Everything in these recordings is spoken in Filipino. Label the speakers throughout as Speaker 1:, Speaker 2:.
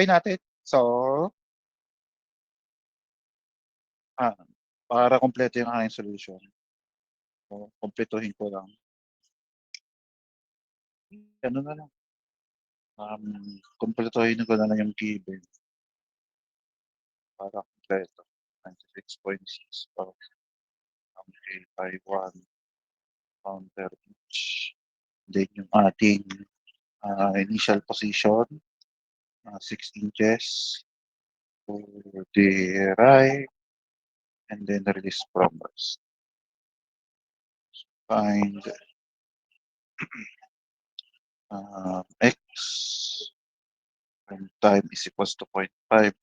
Speaker 1: try natin. So, ah, para kumpleto yung aking solution, so kumpletuhin ko lang. Ano na lang, kumpletuhin ko na lang yung given para kumpleto. 96.6 pounds, by 1 pounder each. Then yung ating, initial position, 6 inches to the right, and then release from rest. Find x and time is equals to 0.5.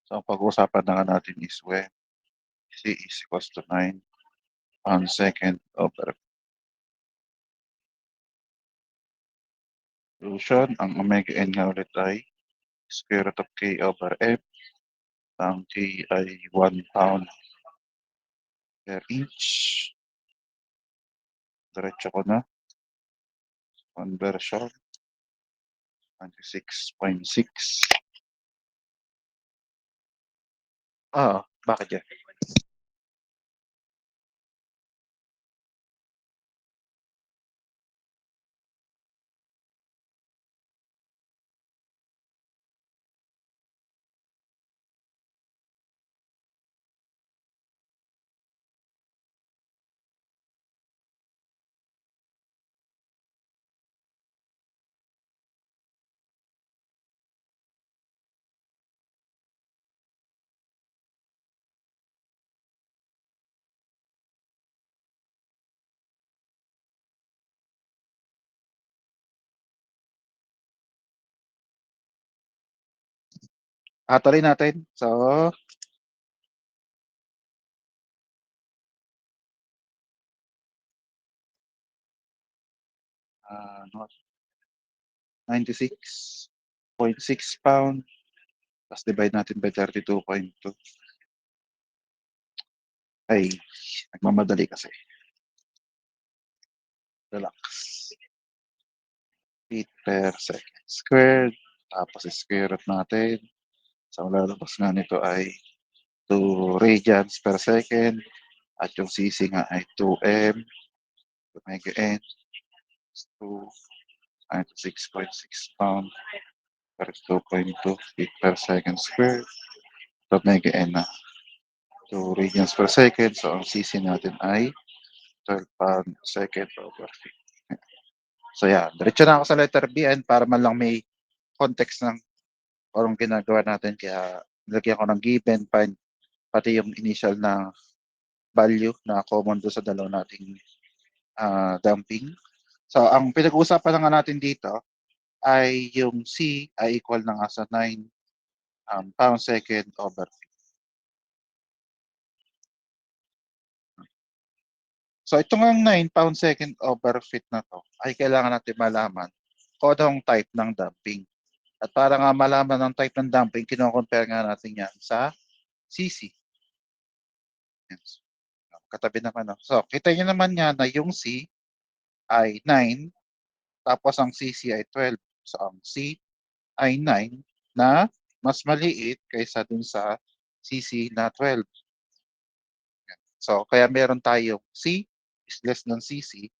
Speaker 1: So ang pag-uusapan na nga natin is when c is equals to 9 pounds second over solution. Ang omega n nga ulit ay square root of k over f. Ang k ay 1 pound per inch. Diretso ko na. Conversion, 96.6. Bakit yan? Tuloy natin. So, ano, 96.6 pound, tapos divide natin by 32.2. Ay, nagmamadali kasi. Relax. Feet per second squared. Tapos square root natin. So, ang lalabas nga nito ay 2 radians per second. At yung CC nga ay 2m. Omega n is 2 times 6.6 pound per 2.2 feet per second squared. So, omega n na 2 radians per second. So, ang CC natin ay 12 pound second over feet. So, yan. Diretso na ako sa letter B and para man lang may context ng anong ginagawa natin. Kaya, nilagyan ko ng given, find, pati yung initial na value na common doon sa dalawa nating dumping. So, ang pinag-uusapan na nga natin dito ay yung C ay equal na nga sa 9 pound second over feet. So, itong ang 9 pound second over feet na to ay kailangan natin malaman kung anong type ng dumping. At para nga malaman ng type ng dumping, kino-compare nga natin yan sa CC. Yes. Katabi naman. No? So, kita nyo naman nga na yung C ay 9, tapos ang CC ay 12. So, ang C ay 9 na mas maliit kaysa dun sa CC na 12. So, kaya meron tayong C is less than CC.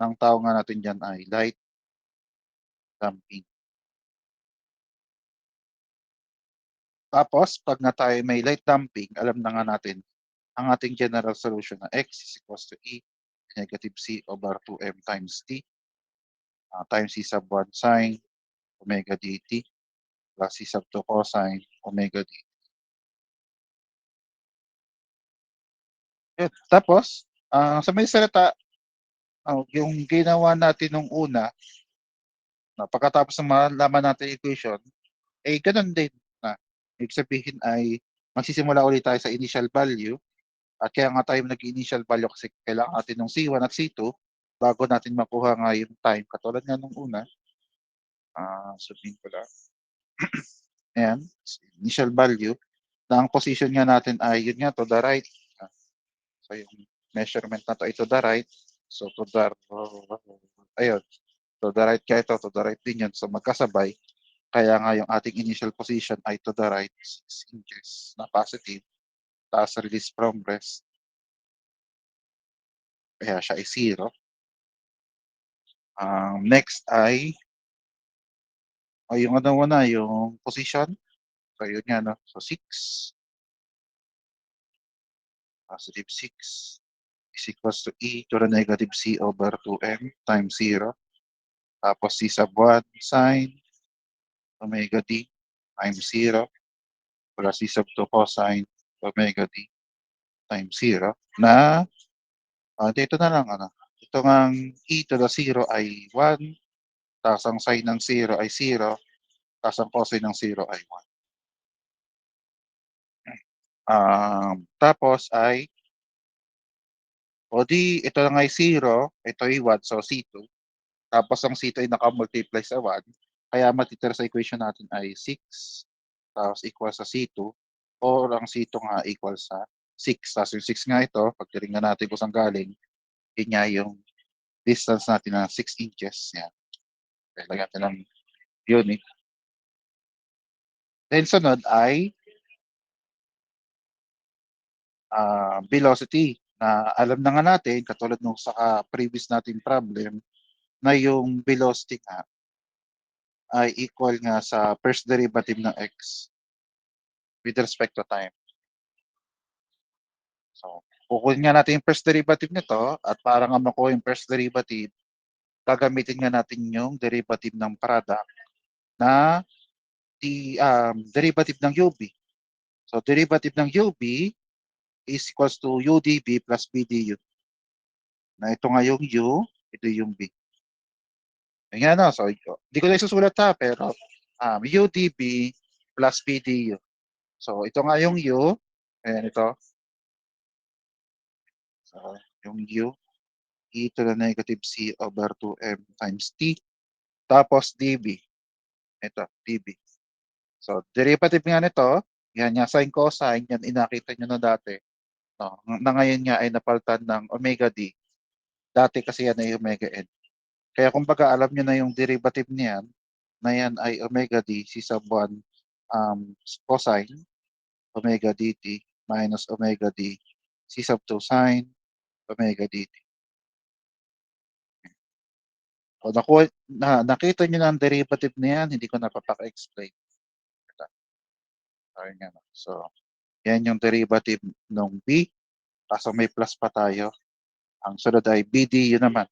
Speaker 1: Ang tawag nga natin dyan ay light damping. Tapos, pag na tayo may light damping, alam na nga natin ang ating general solution na x is equals to e negative c over 2m times t times c sub 1 sine omega dt plus c sub 2 cosine omega dt. Yun. Tapos, sa may salita, yung ginawa natin nung una, na pagkatapos ng malaman natin equation, ganun din na ibig sabihin ay magsisimula ulit tayo sa initial value at kaya nga tayo nag-initial value kasi kailangan natin ng C1 at C2 bago natin makuha nga yung time. Katulad nga nung una, sabihin ko lang, ayan, initial value, na ang position nga natin ay yun nga to the right. So yung measurement na to ay to the right. So to the, ayun, to the right kaya ito, to the right din yun. So magkasabay. Kaya nga yung ating initial position ay to the right 6 inches na positive, ta's release from rest, kaya siya ay 0. Next ay yung ano muna, yung position. So yun nga 'no, so 6, positive 6 is equals to E to the negative C over 2M times 0, tapos C sub 1 sin omega D times 0 plus C sub 2 cosine omega D times 0 na, dito na lang ano, ito ngang E to the 0 ay 1, ta's ang sine ng 0 ay 0, ta's ang cosine ng 0 ay 1. Tapos ay o di ito na nga ay 0, ito ay 1, so C2. Tapos ang C2 ay naka-multiply sa 1, kaya matitira sa equation natin ay 6 tapos equal sa C2 or ang C2 nga equal sa 6. Tapos yung 6 nga ito, pag tinignan natin kung saan galing, yun nga yung distance natin na 6 inches, yan. Kaya lagyan natin ng unit. Then sunod ay velocity na alam na nga natin katulad nung sa previous nating problem na yung velocity nga ay equal nga sa first derivative ng x with respect to time. So, kukunin nga natin yung first derivative nito at para nga makuha yung first derivative, gagamitin nga natin yung derivative ng product na derivative ng UB. So, derivative ng UB is equals to UdV plus BdU. Na ito nga yung U, ito yung B. Ayan nga, no? So, di ko na isusulat ha, pero UdV plus BdU. So, ito nga yung U. Ayan ito. So, yung U, e to the negative C over 2m times T. Tapos dB. Ito, dB. So, derivative nga nito, yan nga sin cosine, yan inakita nyo na dati. No? Na ngayon nga ay napalitan ng omega D. Dati kasi yan ay omega N. Kaya kumbaga alam nyo na yung derivative niyan, na yan ay omega D C sub 1 cosine omega dt minus omega D C sub 2 sine omega dt. O nakita nyo na ang derivative na yan, hindi ko na explain. Ayun nga, no? So, yan yung derivative ng B. Kaso may plus pa tayo. Ang sunod ay BD, yun naman.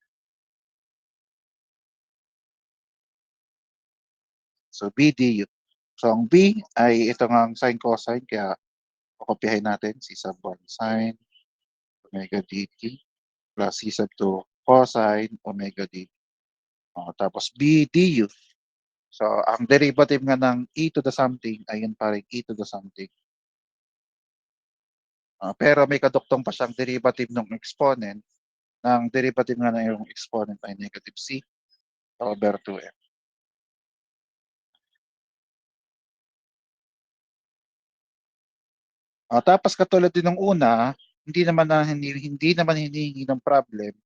Speaker 1: So, BD yun. So, ang B ay ito nga ang sine cosine, kaya kukopyahin natin si sub 1 sine omega dt plus c sub 2 cosine omega dt. Tapos BDU. So, ang derivative nga ng e to the something ay yun pa rin e to the something. Pero may kaduktong pa siyang derivative ng exponent. Ng derivative nga ng yung exponent ay negative c over 2m. Tapos katulad din ng una, hindi naman hinihingi ng problem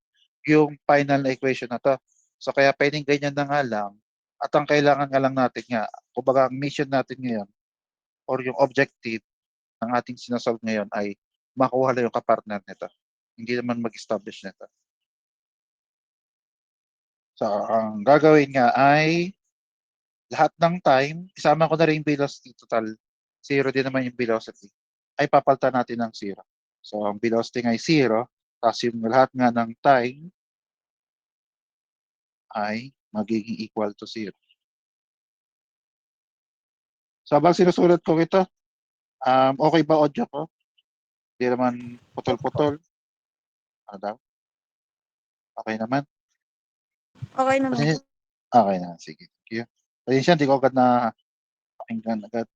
Speaker 1: yung final na equation na 'to. So kaya puwedeng ganyan na nga lang at ang kailangan nga lang natin nga, kumbaga ang mission natin ngayon or yung objective ng ating ngayon ay makuha lang yung kapartner nito. Hindi naman mag-establish nito. So ang gagawin nga ay lahat ng time, isama ko na rin yung velocity total, 0 din naman yung velocity, ay papalitan natin ng 0. So ang velocity nga ay 0, tapos yung lahat nga ng time ay magiging equal to 0. So habang sinusulat ko ito, okey ba audio ko? Hindi naman putol-putol? Ano daw? Okey naman?
Speaker 2: Okay naman
Speaker 1: Pasensya
Speaker 2: po.
Speaker 1: okey na, sige, thank you. Pasensya hindi ko agad napakinggan agad.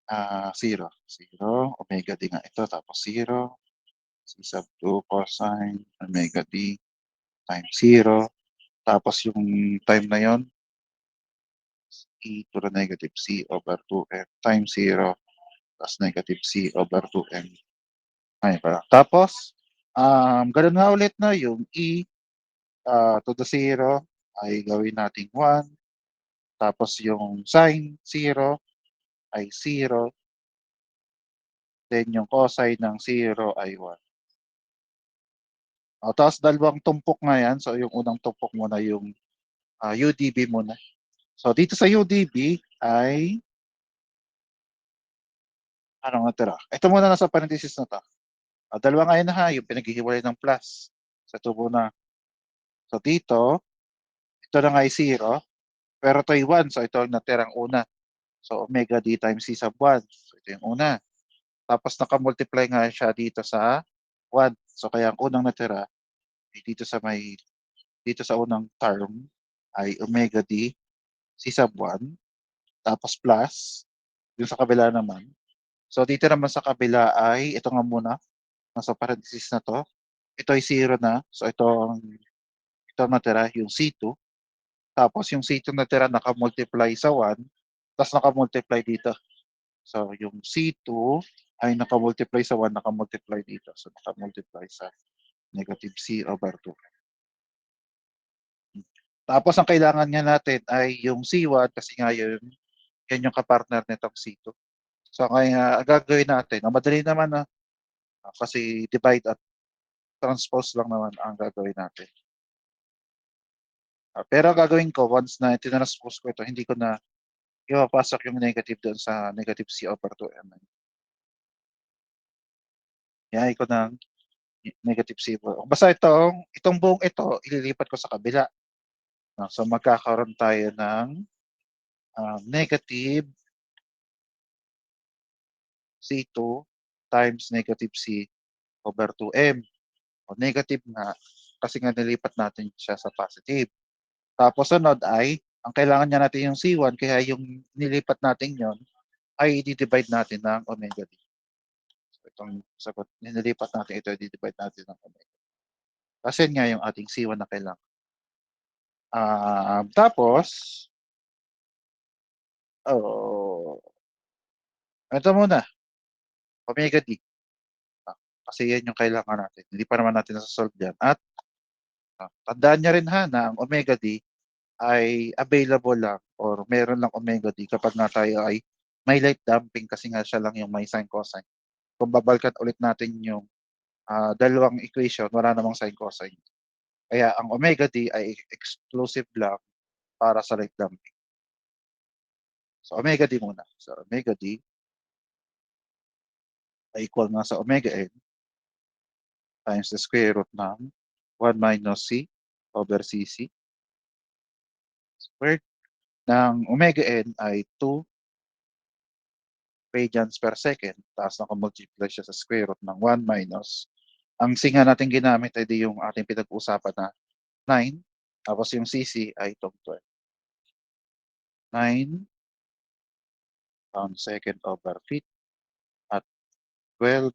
Speaker 1: 0, 0, omega D nga ito tapos 0, C sub 2 cosine omega D times 0, tapos yung time na yon e to the negative C over 2m times 0 plus negative C over 2m. Ayun pala. Tapos, gano'n nga ulit 'no, yung e to the 0 ay gawin nating 1, tapos yung sine 0 ay 0, then yung cosine ng 0 ay 1. Tapos dalawang tumpok nga yan. So yung unang tumpok muna yung UDB muna. So dito sa UDB ay ano natira? Ito muna nasa parenthesis na 'to. Dalawa nga yun ha, yung pinaghihiwalay ng plus sa tubo na. So dito, ito na nga ay 0, pero ito ay 1. So ito ang natirang una. So omega d times c sub 1. So ito yung una. Tapos naka-multiply nga siya dito sa 1. So kaya ang unang natira ay dito sa unang term ay omega d c sub 1, tapos plus yung sa kabila naman. So dito naman sa kabila ay ito nga muna, nasa parenthesis na 'to. Ito ay 0 na. So ito ang natira yung C2. Tapos yung C2 natira naka-multiply sa 1, tapos naka-multiply dito. So yung C2 ay naka-multiply sa 1, naka-multiply dito. So naka-multiply sa negative C over 2. Tapos ang kailangan nga natin ay yung C1 kasi nga yan yung kapartner nitong C2. So kaya ang gagawin natin, madali naman na kasi divide at transpose lang naman ang gagawin natin. Pero ang gagawin ko once na tinranspose ko ito, hindi ko na ipapasok yung negative doon sa negative C over 2m. Iyahay ko ng negative C over. Basta itong buong ito, ililipat ko sa kabila. So magkakaroon tayo ng negative C2 times negative C over 2m. O negative nga, kasi nga nilipat natin siya sa positive. Tapos sunod ay, ang kailangan niya natin yung C1, kaya yung nilipat natin yon ay i-divide natin ng omega d. So itong sagot, nilipat natin ito, i-divide natin ng omega. Kasi nga yung ating C1 na kailangan. Tapos, ito muna, omega d. Kasi yan yung kailangan natin. Hindi pa naman natin nasa-solve yan. At tandaan niya rin ha na ang omega d ay available lang or meron lang omega d kapag nga tayo ay may light damping kasi nga siya lang yung may sine cosine. Kung babalikan ulit natin yung dalawang equation, wala namang sine cosine. Kaya ang omega d ay exclusive lang para sa light damping. So omega d muna. So omega d ay equal nga sa omega n times the square root ng 1 minus c over cc squared ng omega n ay 2 radians per second, tapos nakamultiply siya sa square root ng 1 minus. Ang C nga natin ginamit ay di yung ating pinag-uusapan na 9, tapos yung CC ay itong 12. 9 pound second over feet at 12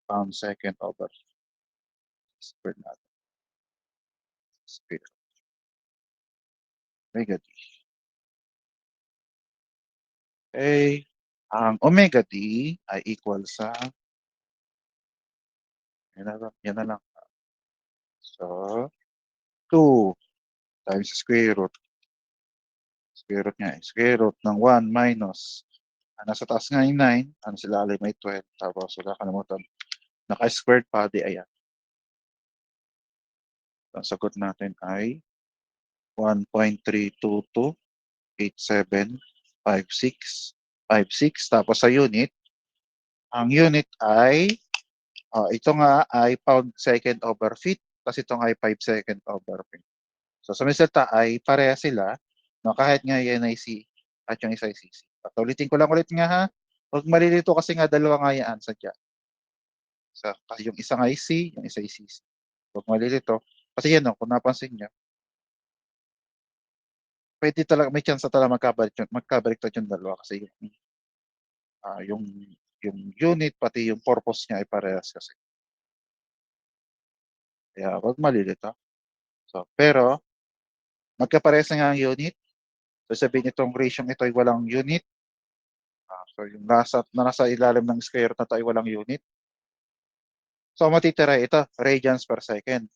Speaker 1: pound second over square natin. Square. Omega D. Okay. Ang omega D ay equal sa yan na lang. So, 2 times square root. Square root nga. Square root ng 1 minus. Nasa taas nga yung 9. Ano sila alay may 12. Tapos wala kalimutan. Naka-squared pa. Di ayan. Ang sagot natin ay 1.3228756. Tapos sa unit, ang unit ay, ito nga ay pound second over feet. Tapos ito nga ay 5 second over feet. So sa resulta ay pareha sila. No, kahit nga yan ay C at yung isa ay CC. At ulitin ko lang ulit nga ha. Huwag malilito kasi nga dalawa nga yan sadya. So, yung isa nga ay C, yung isa ay CC. Huwag malilito. Kasi yan, no, kung napansin niyo, pwede talaga, may chance na talaga magkabaliktad yung dalawa kasi yung, yung unit pati yung purpose niya ay parehas kasi. Kaya wag malilito. So, pero magkaparehas na nga ang unit. So sabihin itong ratio ito ay walang unit. So yung nasa ilalim ng square na ito ay walang unit. So matitira ito, radians per second.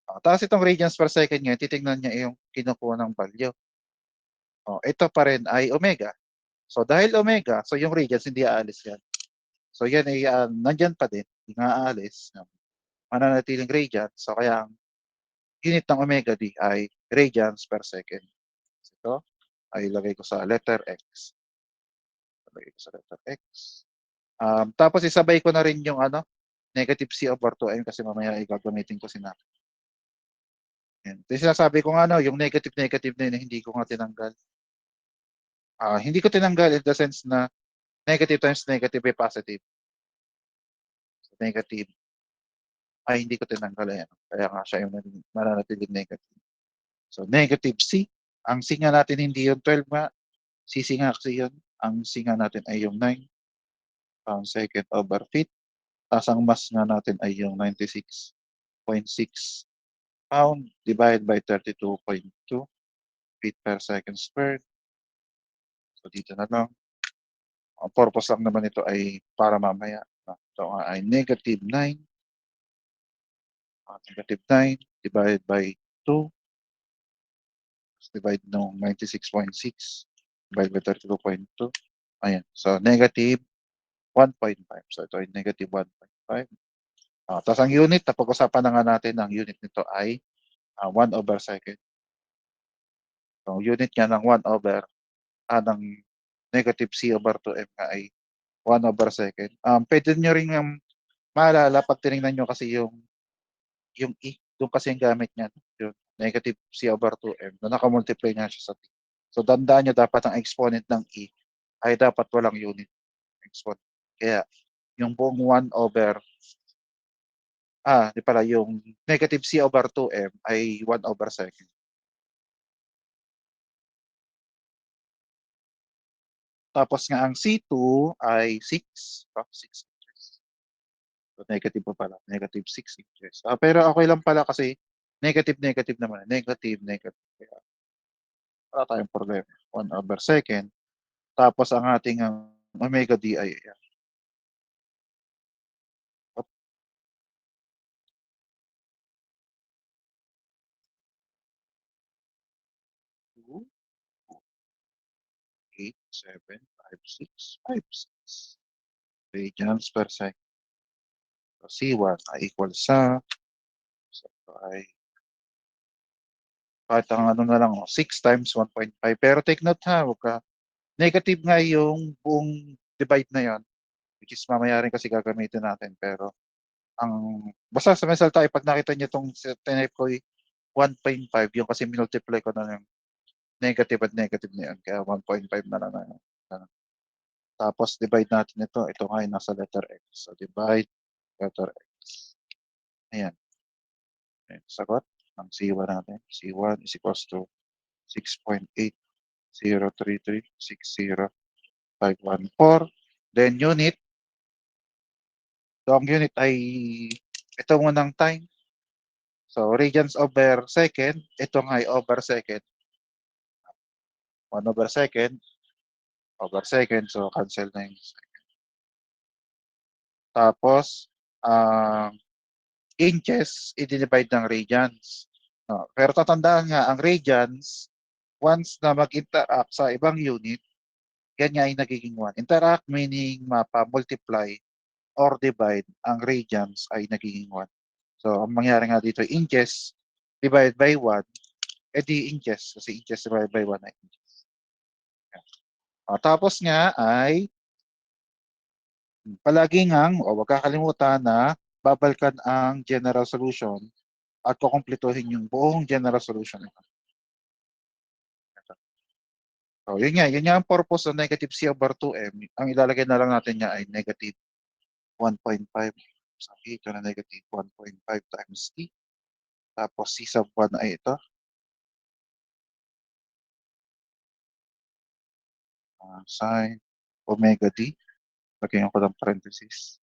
Speaker 1: Tapos itong radians per second ngayon titingnan niya yung kinukuha ng value. Ito pa rin ay omega. So dahil omega, so yung radians hindi aalis yan. So yan ay nandiyan pa din, hindi nga aalis. Mananatiling radians. So kaya ang unit ng omega d ay radians per second. Ito ay ilagay ko sa letter X. Ilagay ko sa letter X. Tapos isabay ko na rin yung negative C over 2m kasi mamaya igagamitin ko sinabi. Yan. Ito yung sinasabi ko nga yung negative na yun, hindi ko nga tinanggal. Hindi ko tinanggal in the sense na negative times negative ay positive. So, negative ay hindi ko tinanggal. Ayan. Kaya nga siya yung mananatiling negative. So, negative C. Ang C nga natin hindi yung 12 nga. CC nga kasi yun. Ang C nga natin ay yung 9 pound second over feet. Tapos ang mass nga natin ay yung 96.6 pound divided by 32.2 feet per second squared. So, dito na lang. Ang purpose lang naman ito ay para mamaya. Ito ay negative 9 divided by 2 divide ng 96.6 divided by 32.2. Ayan. So, negative 1.5. So, ito ay negative 1.5. Tapos ang unit, napag-usapan na nga natin, ang unit nito ay 1 over second. So, unit niya ng 1 over, ng negative C over 2M nga ay 1 over second. Pwede nyo rin maalala pag tinignan nyo kasi yung E, doon kasi yung gamit niya, yung negative C over 2M, na nakamultiply niya siya sa T. So, dandaan nyo dapat ang exponent ng E ay dapat walang unit exponent. Kaya, yung buong 1 over, di pala, yung negative C over 2M ay 1 over second. Tapos nga ang C2 ay 6. 6 inches. So, negative pa pala. Negative 6 inches. Pero okay lang pala kasi negative naman. Negative. Kaya wala tayong problema. 1 over second. Tapos ang ating omega d ay ayan. 2, 8, 7, 5, 6, 5, 6 radians per second. So, C1 ay equal sa ay kahit ang na lang, 6 times 1.5. Pero take note ha, wag ka. Negative nga yung buong divide na yan, which is mamaya rin kasi gagamitin natin. Pero basta sa result tayo, pag nakita niyo itong tinype ko 1.5, yung kasi multiply ko na yung negative at negative na yan. Kaya 1.5 na lang. Tapos divide natin ito. Ito nga yung nasa letter X. So divide letter X. Ayan. Ayan. Sagot ng C1 natin. C1 is equals to 6.803360514. Then unit. So ang unit ay ito munang time. So radians over second. Ito nga ay over second. 1 over second. Over second. So cancel na yung second. Tapos, inches, i-divide ng radians. Pero tatandaan nga, ang radians, once na mag-interact sa ibang unit, yan nga ay nagiging 1. Interact meaning mapa-multiply or divide, ang radians ay nagiging 1. So, ang mangyari nga dito, inches divided by 1, edi inches, kasi inches divided by 1 ay inches. Tapos nga ay, palagi ngang, wag kakalimutan na babalikan ang general solution at kukumpletuhin yung buong general solution. So, yun nga ang purpose ng negative C over 2M. Ang ilalagay na lang natin niya ay negative 1.5. So, ito na negative 1.5 times T. Tapos C sub 1 ay ito. Sin omega D. Lagyan ko ng parenthesis.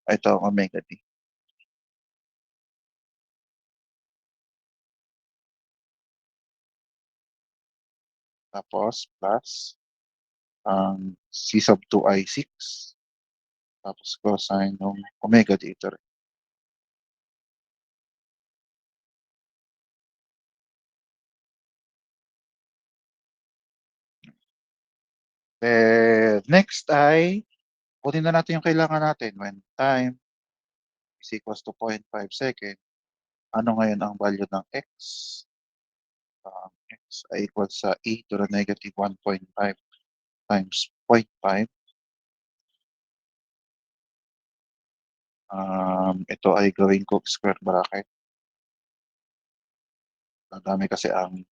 Speaker 1: Ito ang omega D. Tapos plus ang C sub 2 ay 6. Tapos cosine ng omega D ito rin. Next ay kunin na natin yung kailangan natin when time is equals to 0.5 second. Ano ngayon ang value ng x? X ay equal sa e to the negative 1.5 times 0.5. Ito ay gawin ko square bracket. Madami kasi ang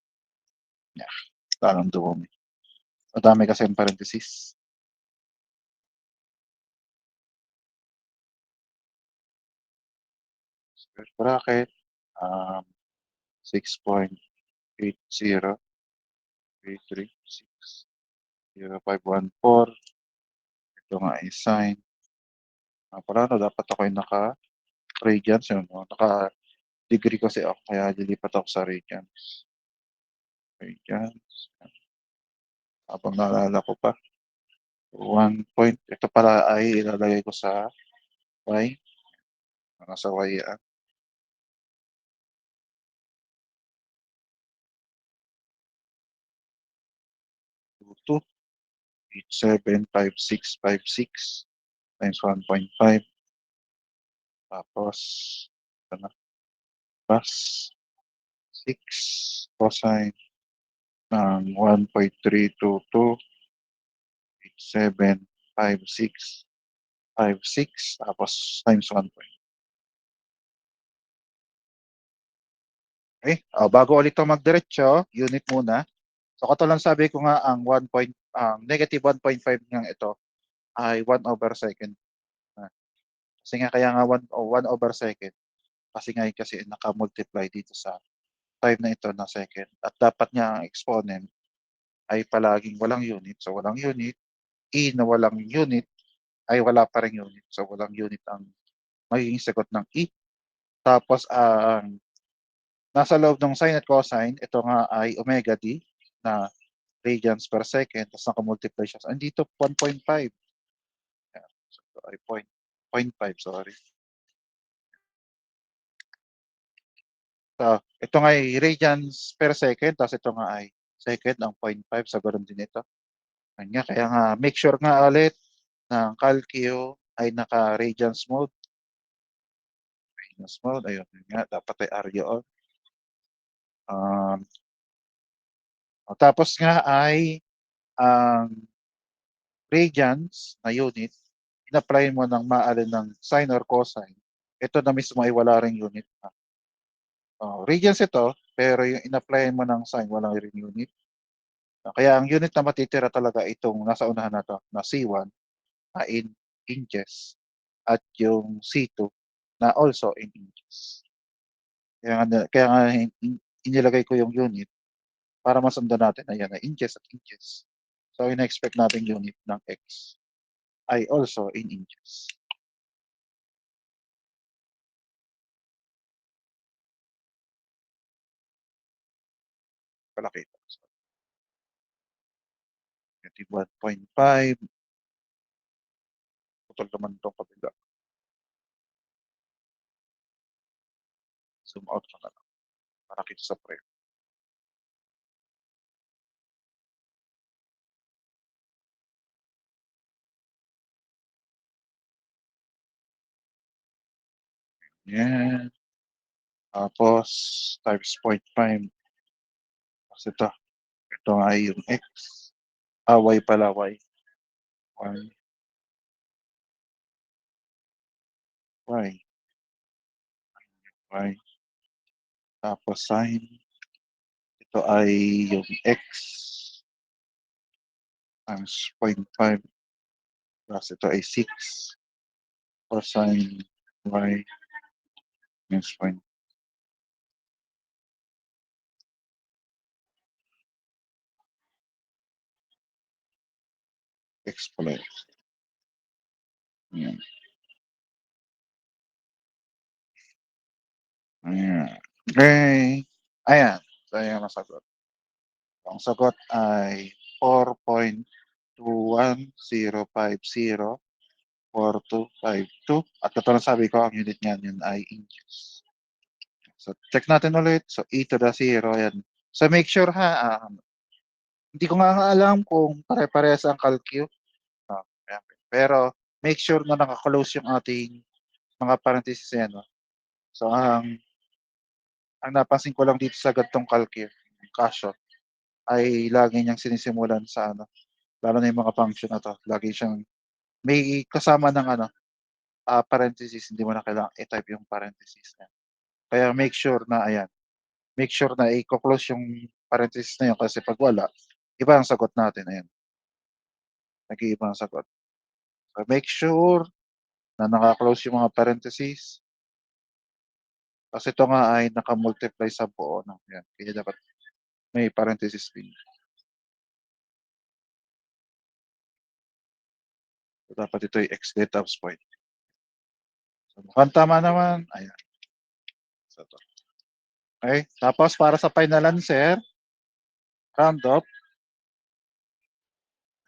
Speaker 1: yeah, lalong dumumi. Madami kasi ang parenthesis. Square bracket, 6.803360.514. Ito nga ay sine. Pala no, dapat ako ay naka-radians yun, no? Naka-degree kasi ako, kaya lilipat ako sa radians. Radians. Habang naalala ko pa. 1 point. Ito pala ay ilalagay ko sa y. Nasa y yan. 875656 times 1.5. Tapos, ito na, plus 6 cosine ng 1.322875656 tapos times 1 point. Okay, bago ulit ito magdiretso, unit muna. So katulad sabi ko nga ang negative 1.5 ng ito ay 1 over second. Kasi nga kaya nga 1 over second kasi naka-multiply dito sa time na ito na second at dapat niya ang exponent ay palaging walang unit. So walang unit, e na walang unit ay wala pa ring unit. So walang unit ang magiging sagot ng e. Tapos ang nasa loob ng sine at cosine, ito nga ay omega d na radians per second, tapos naka-multiply siya. So, andito 1.5. Yan. So, ito ay 0.5, sorry. So, ito nga ay radians per second, tapos ito nga ay second ng 0.5. So, ganoon din ito. Kanya, kaya nga, make sure nga ulit ng calcio ay naka-radians mode. Radians mode, ayun yun nga, dapat ay aryo on. Tapos nga ay ang radians na unit, in-apply mo ng maalin ng sine or cosine, ito na mismo ay wala ring unit. Radians ito, pero yung in-apply mo ng sine, walang ring unit. Kaya ang unit na matitira talaga itong nasa unahan na to, na C1 na in inches at yung C2 na also in inches. Kaya nga inilagay ko yung unit para masundan natin, ayan, na inches at inches. So, in-expect natin unit ng x ay also in inches. Palaki. Negative 1.5. Putol naman itong kabila. Zoom out ka na lang para kita sa frame. Yan. Tapos, times 0.5. Tapos ito. Ito ay yung x. Y pala, y. Y. Y. Y. Tapos sine. Ito ay yung x times 0.5. Tapos ito ay 6 cosine y minus 0.5. X pala yun. Ayan. Ayan. Okay. Ayan. So, ayan ang sagot. Ang sagot ay 4.21050.4252. At ito na sabi ko, ang unit niyan yun ay inches. So, check natin ulit. So, e to the 0, yan. So, make sure ha, Hindi ko nga alam kung pare-parehas ang calcu, ayan. Pero make sure na naka-close yung ating mga parentheses na 'yan 'no. So ang napansin ko lang dito sa ganitong calcu, Casio, ay lagi niyang sinisimulan sa ano, lalo na yung mga function na 'to, lagi siyang may kasama ng ano, parentheses, hindi mo na kailangang i-type yung parentheses na 'yan. Kaya make sure na iko-close yung parentheses na yun kasi 'pag wala, iba ang sagot natin, ayan, nag-iiba ang sagot. So make sure na naka-close yung mga parentheses, kasi ito nga ay naka-multiply sa buo 'no, yan. Kaya dapat may parentheses din. So dapat ito ay x times point. So mukhang tama naman, ayan. So 'to, okey. Tapos para sa final answer, round off,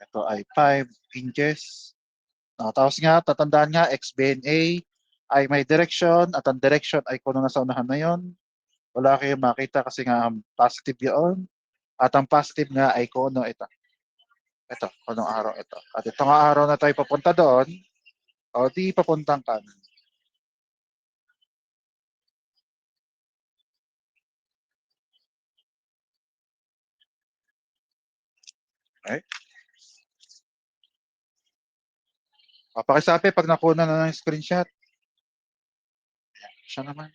Speaker 1: ito ay 5 inches. Tapos nga tatandaan nga XBNA ay may direction at ang direction ay kung ano nasa unahan na yun, wala kayong makita kasi nga positive yoon at ang positive nga ay kung ano ito, kung anong araw ito. At ito nga araw na tayo papunta doon, o di papuntang kanan. Okey? Pakisabi 'pag nakuha na ng screenshot. Siya naman.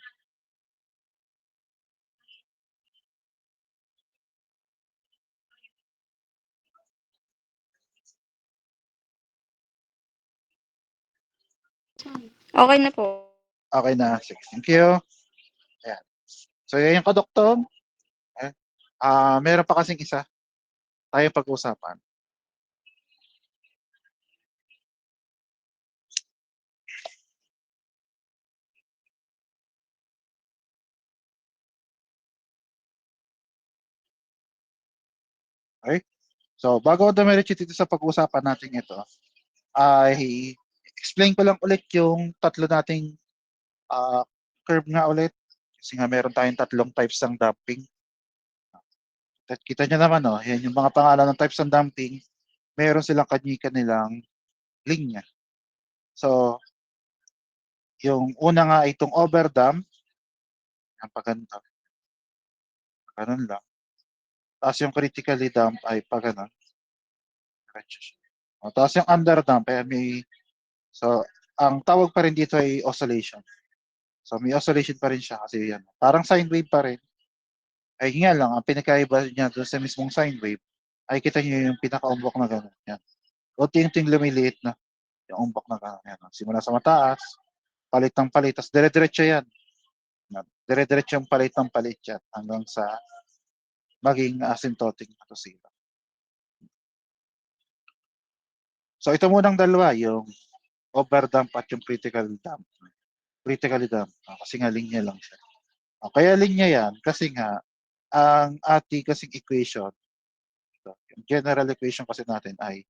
Speaker 2: Okey na po.
Speaker 1: Okey na, sige, thank you. Ayan. So yan yung kadoktom, ayan. Meron pa kasing isa tayong pag-usapan. Okey? So bago ako dumiretso dito sa pag-uusapan natin ito, ay explain ko lang ulit yung tatlo nating, ah, curve nga ulit. Kasi nga meron tayong tatlong types ng damping. At kita niyo naman 'no, yan yung mga pangalan ng types ng damping, meron silang kani-kanilang linya. So, yung una nga ay itong overdamp, yan pa ganito, gano'n lang. Ta's yung critically damp ay pa gano'n, diretso siya. Tapos yung underdamp, ayan so ang tawag pa rin dito ay oscillation. So may oscillation pa rin siya kasi yan, parang sine wave pa rin. Ay yun nga lang, ang pinagkaiba niya dun sa mismong sine wave, ay kita niyo yung pinakaumbok na gano'n, yan. Unti-unting lumiliit na yung umbok na gano'n, yan. Simula sa mataas, palit ng palit, ta's dire-diretso yan. Dire-diretso yung palit ng palit yan hanggang sa maging asymptotic na to zero. So ito munang dalawa, yung overdamp at yung critical damp. Critically damp, kasi nga linya lang siya. Kaya linya yan kasi nga ang ating kasing equation, ito, yung general equation kasi natin ay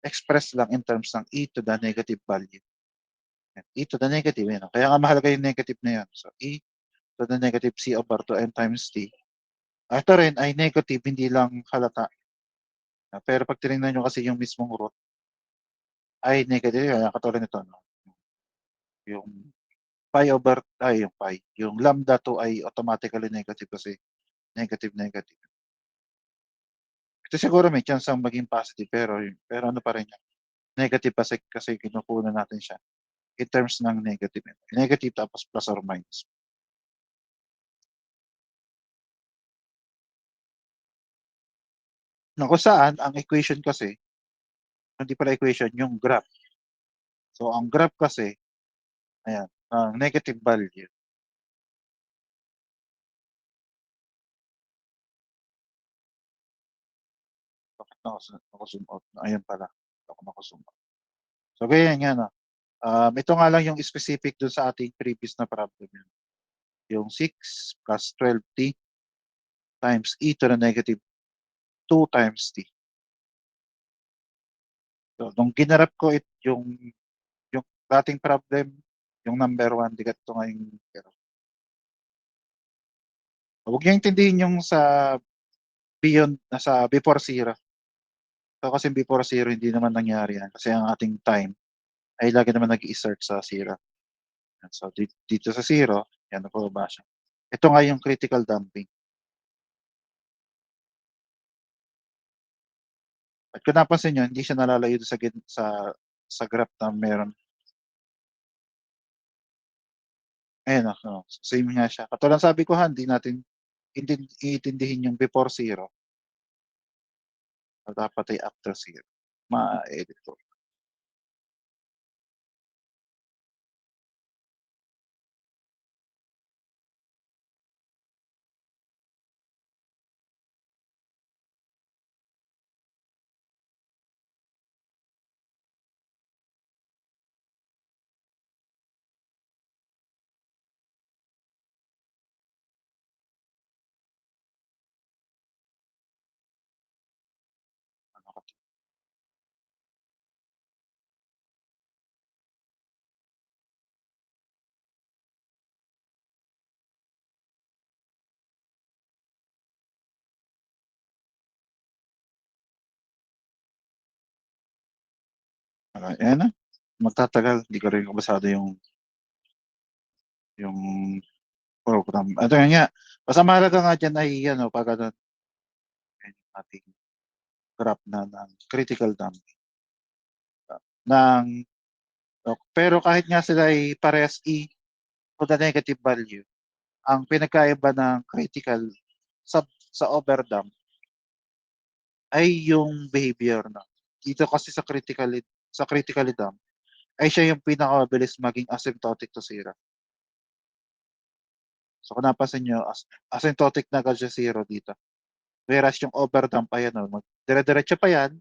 Speaker 1: express lang in terms ng e to the negative value. Yan, e to the negative, yan. Kaya nga mahalaga yung negative na yan. So e to the negative c over 2n times t. Ito rin ay negative, hindi lang halata. Pero pag tinignan nyo kasi yung mismong root ay negative, kaya katulad nito, no? Yung pi over, yung lambda 2 ay automatically negative kasi negative, negative. Ito siguro may chance ang maging positive pero ano pa rin yan, negative kasi kinukunan natin siya in terms ng negative. Negative tapos plus or minus. Na kung saan ang equation kasi, hindi pala equation, yung graph. So ang graph kasi, ayan, ang negative value. Bakit naka-zoom out na? Ayan pala, ako naka-zoom out. So ganyan nga no. Ito nga lang yung specific dun sa ating previous na problem yun. Yung 6 plus 12t times e to the negative 2 times t. So, nung ginarap ko yung dating problem, yung number 1, di ganito nga yung pero huwag niyo intindihin yung sa nasa before zero. So, kasi before zero hindi naman nangyari yan kasi ang ating time ay lagi naman nag-i-start sa zero. So, dito sa zero, yan nabababa siya. Ito nga yung critical damping. At kung napansin niyo hindi siya nalalayo dun sa graph na meron. Ayan, same nga siya. Katulad ng sabi ko hindi natin iintindihin yung before zero o dapat ay after zero. Ma-edit ko. Ano ko 'to, ayan na, magtatagal, hindi ko rin kabisado yung program. Ito yun nga, basta mahalaga nga diyan ay ano, 'pag ano, yung ating graph na ng critical damping ng pero kahit nga sila ay parehas to the negative value, ang pinagkaiba ng critical sa overdamp ay yung behavior na. Dito kasi sa critically damp ay siya yung pinakamabilis maging asymptotic to zero. So kung napansin niyo asymptotic na agad siya zero dito. Whereas yung overdamp ayan dire-diretso pa yan,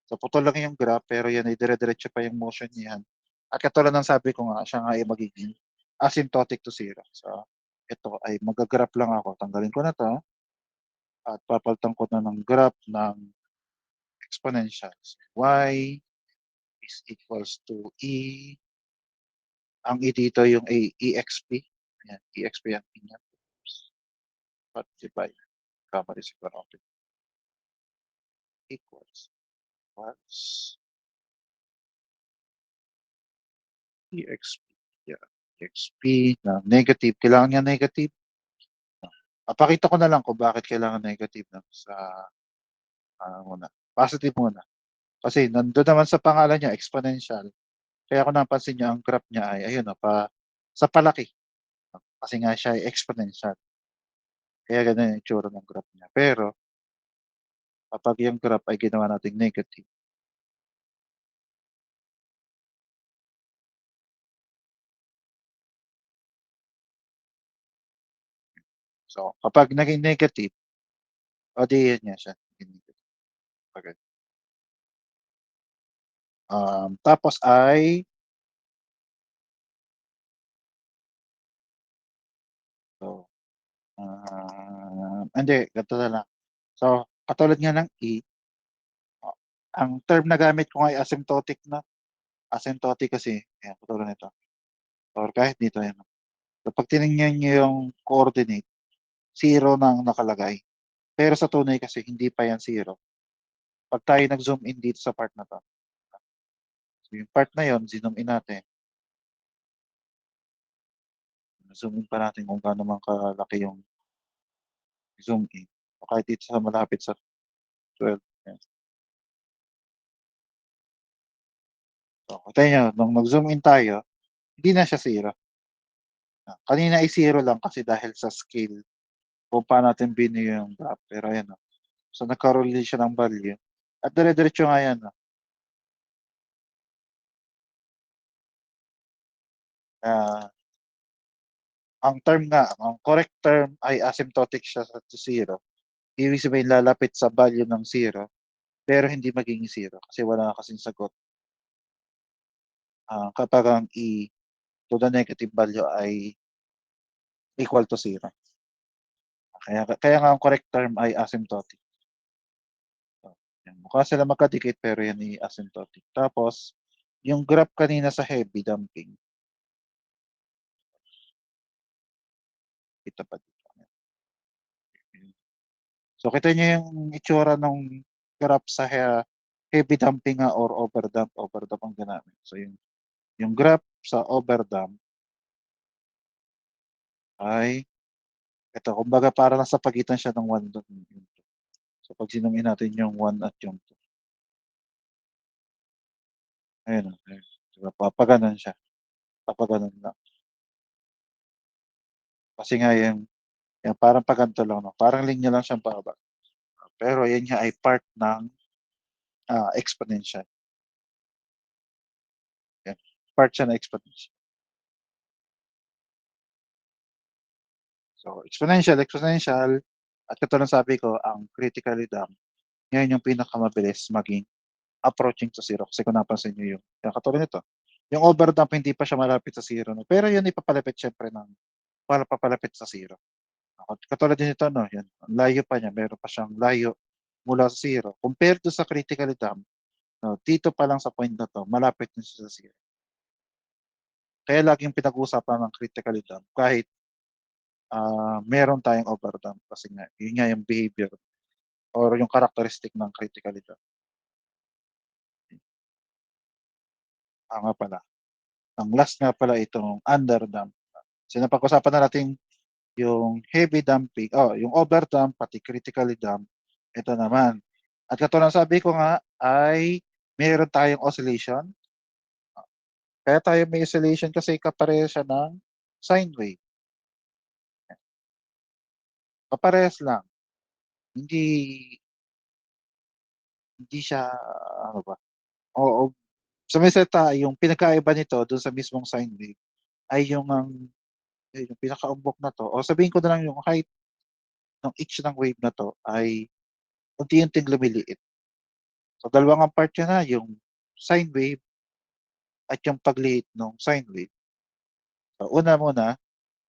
Speaker 1: so putol lang yung graph pero yan ay dire-diretso pa yung motion niyan. At katulad ng sabi ko nga, siya nga ay magiging asymptotic to zero. So ito ay magga-graph lang ako, tanggalin ko na 'to at papalitan ko na ng graph ng exponentials. Y is equals to ang dito yung exp, ayan, exp yan tingnan, but divide, kamali siguro ako, equals plus exp, yeah, exp na negative, kailangan niya negative. Papakita ko na lang kung bakit kailangan negative na sa muna, positive muna. Kasi nandun naman sa pangalan niya exponential, kaya kung napansin niyo ang graph niya ay ayun sa palaki, kasi nga siya ay exponential. Kaya ganun yung itsura ng graph niya. Pero kapag yung graph ay ginawa nating negative, so kapag naging negative, o di yan nga siya, naging negative. Kapag tapos ay so, hindi ganito na lang. So, katulad nga ng oh, ang term na gamit ko nga ay asymptotic na. Asymptotic kasi ayan katulad nito or kahit dito ayan. Kapag tiningnan niyo yung coordinate, zero na ang nakalagay. Pero sa tunay kasi hindi pa yan zero. 'Pag tayo nag-zoom in dito sa part na 'to, so yung part na yun zi-zoom in natin, zoom in pa natin kung gaano man kalaki yung zoom in o kahit dito sa malapit sa 12, ayan. So, kita niyo nung nag-zoom in tayo, hindi na siya zero. Kanina ay zero lang kasi dahil sa scale kung paano natin binuo yung graph, pero ayan, so nagkaroon din siya ng value at dire-diretso nga yan, ah, ang correct term ay asymptotic siya to zero. Ibig sabihin lalapit sa value ng zero, pero hindi magiging zero kasi wala kasing sagot, kapag ang to the negative value ay equal to zero. Kaya nga ang correct term ay asymptotic. So, yan, mukha sila magkadikit pero yan ay asymptotic. Tapos, yung graph kanina sa heavy damping, ito pa dito. So, kita niyo yung itsura nung graph sa heavy dumping nga or overdump ang ginamit. So, yung graph sa overdump ay ito, kumbaga para nasa pagitan siya ng 1 dun, yung 2. So, pag sinungin natin yung 1 at yung 2, ayun, ayun, 'di ba, papagano'n siya, papagano'n lang. Kasi nga yung parang paganto lang 'no, parang linya lang siyang pababa. Pero yun nga ay part ng, exponential, yan. Part siya ng exponential. So, exponential at katulad ng sabi ko ang critically damped, ngayon yung pinakamabilis maging approaching to zero kasi kung napansin niyo yung katulad nito, yung overdump hindi pa siya malapit sa zero 'no, pero yun ipapalapit siyempre ng papalapit sa zero. Katulad din nito 'no, yan ang layo pa niya, meron pa siyang layo mula sa zero compared dun sa critically damped 'no, dito pa lang sa point na 'to malapit na siya sa zero. Kaya laging pinag-uusapan ng critically damped kahit, meron tayong overdump kasi nga yun nga yung behavior or yung characteristic ng critically damped. Nga pala, ang last nga pala itong underdump. So napag-usapan na natin yung heavy dumping yung overdump pati critically damped, ito naman. At katulad ng sabi ko nga ay meron tayong oscillation, kaya tayo may oscillation kasi kaparehas siya ng sine wave, kaparehas lang. Hindi hindi siya ano ba, oo, sa may salita yung pinagkaiba nito dun sa mismong sine wave ay yung pinakaumbok na 'to o sabihin ko na lang yung height ng each ng wave na 'to ay unti-unting lumiliit. So, dalawang ang part niya na yung sine wave at yung pagliit nung sine wave. So, una muna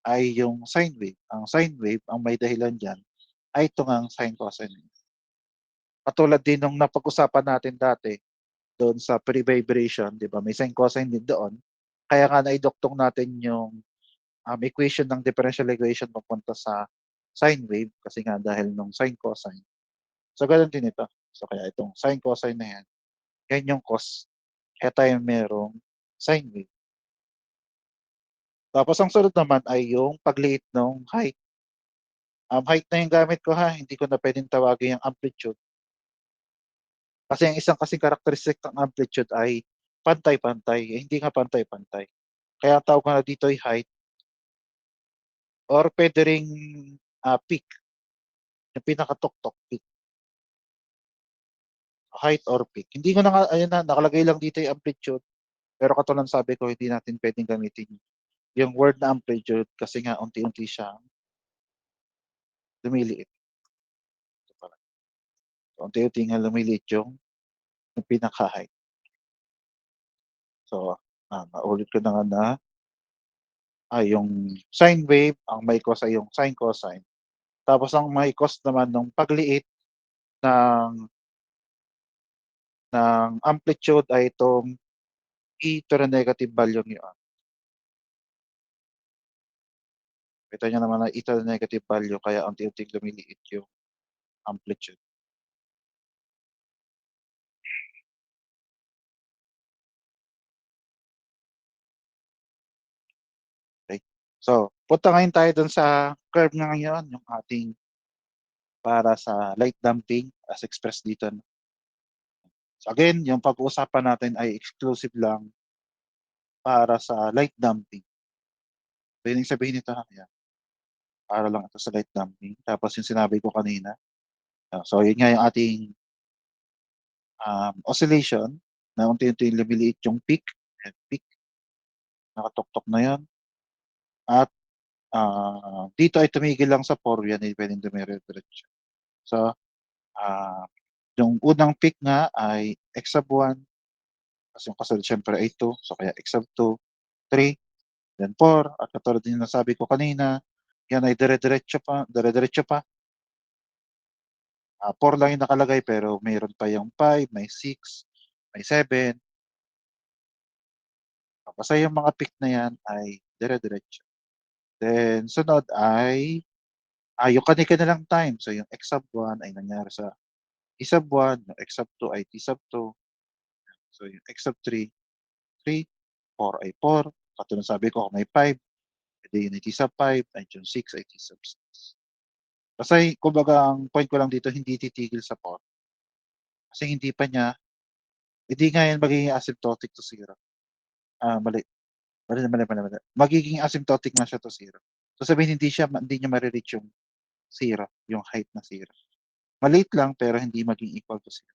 Speaker 1: ay yung sine wave. Ang sine wave, ang may dahilan diyan ay ito ngang sine cosine wave. Katulad din nung napag-usapan natin dati doon sa pre-vibration, 'di ba, may sine cosine din doon. Kaya nga naiduktong natin yung, equation ng differential equation papunta sa sine wave kasi nga dahil nung sine cosine. So, gano'n din ito. So, kaya itong sine cosine na 'yan, 'yan yung cos, kaya tayo merong sine wave. Tapos ang sunod naman ay yung pagliit nung height. Height na yung gamit ko ha, hindi ko na puwedeng tawagin yung amplitude. Kasi ang isang kasing characteristic ng amplitude ay pantay-pantay, eh, hindi nga pantay-pantay. Kaya ang tawag nga dito ay height or puwede ring, peak, yung pinakatuktok, peak, height or peak. Hindi ko na nga ayan na, nakalagay lang dito yung amplitude, pero katulad ng sabi ko hindi natin puwedeng gamitin yung word na amplitude kasi nga unti-unti siyang lumiliit. Ito pala, unti-unti nga lumiliit yung pinaka-height. So, naulit ko na nga na, yung sine wave ang may cause ay yung sine cosine, tapos ang may cause naman nung pagliit ng amplitude ay itong e to the negative value yun. Kita niyo naman na e to the negative value kaya unti-unting lumiliit yung amplitude. Okey. So, punta ngayon tayo dun sa curve na ngayon, yung ating para sa light damping as expressed dito 'no. So, again, yung pag-uusapan natin ay exclusive lang para sa light damping. So, ibig sabihin nito, yan, para lang ito sa light damping tapos yung sinabi ko kanina, so yun nga yung ating, oscillation na unti-unting lumiliit yung peak, ayan peak, nakatuktok na yun at, dito ay tumigil lang sa 4, yan ay puwedeng dumire-diretso. So, ah, yung unang peak nga ay x sub 1 ta's yung kasunod siyempre ay 2, so kaya x sub 2, 3, then 4 at katulad din ng nasabi ko kanina, yan ay dire-diretso pa. 4 lang yung nakalagay pero mayroon pa yung 5, may 6, may 7, basta yung mga peak na yan ay dire-diretso. Then sunod ay Yung kani-kanilang time. So, yung x sub 1 ay nangyari sa t sub 1, yung x sub 2 ay t sub 2. So, yung x sub 3, 3, 4 ay 4. Katulad ng sabi ko kung may 5, eh di yun ay t sub 5 at yung 6 ay t sub 6. Basta kumbaga ang point ko lang dito hindi titigil sa 4 kasi hindi nga yan magiging asymptotic to 0. Mali. Mali. Magiging asymptotic nga siya to 0. So, sabihin hindi niya mare-reach yung 0, yung height na 0. Maliit lang pero hindi maging equal to 0.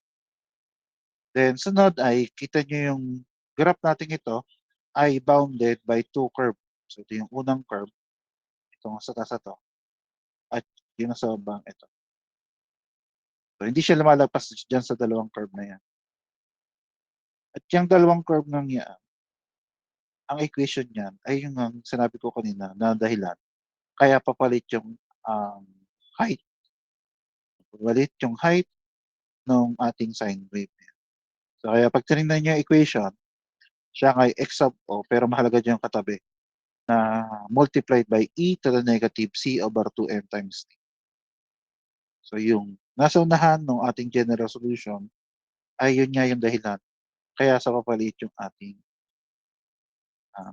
Speaker 1: Then sunod ay kita niyo yung graph natin ito ay bounded by 2 curve. So, ito yung unang curve, itong sa taas na 'to at yung nasa baba ito. So, hindi siya lumalagpas diyan sa dalawang curve na 'yan. At yang dalawang curve ng 'yan, ang equation niyan ay yung ngang sinabi ko kanina na dahilan kaya papalit yung, height, papalit yung height nung ating sine wave. So, kaya 'pag tinignan niyo yung equation, siya nga ay x sub o pero mahalaga diyan yung katabi na multiplied by e to the negative c over 2m times t. So, yung nasa unahan nung ating general solution ay yun nga yung dahilan kaya sa papalit yung ating,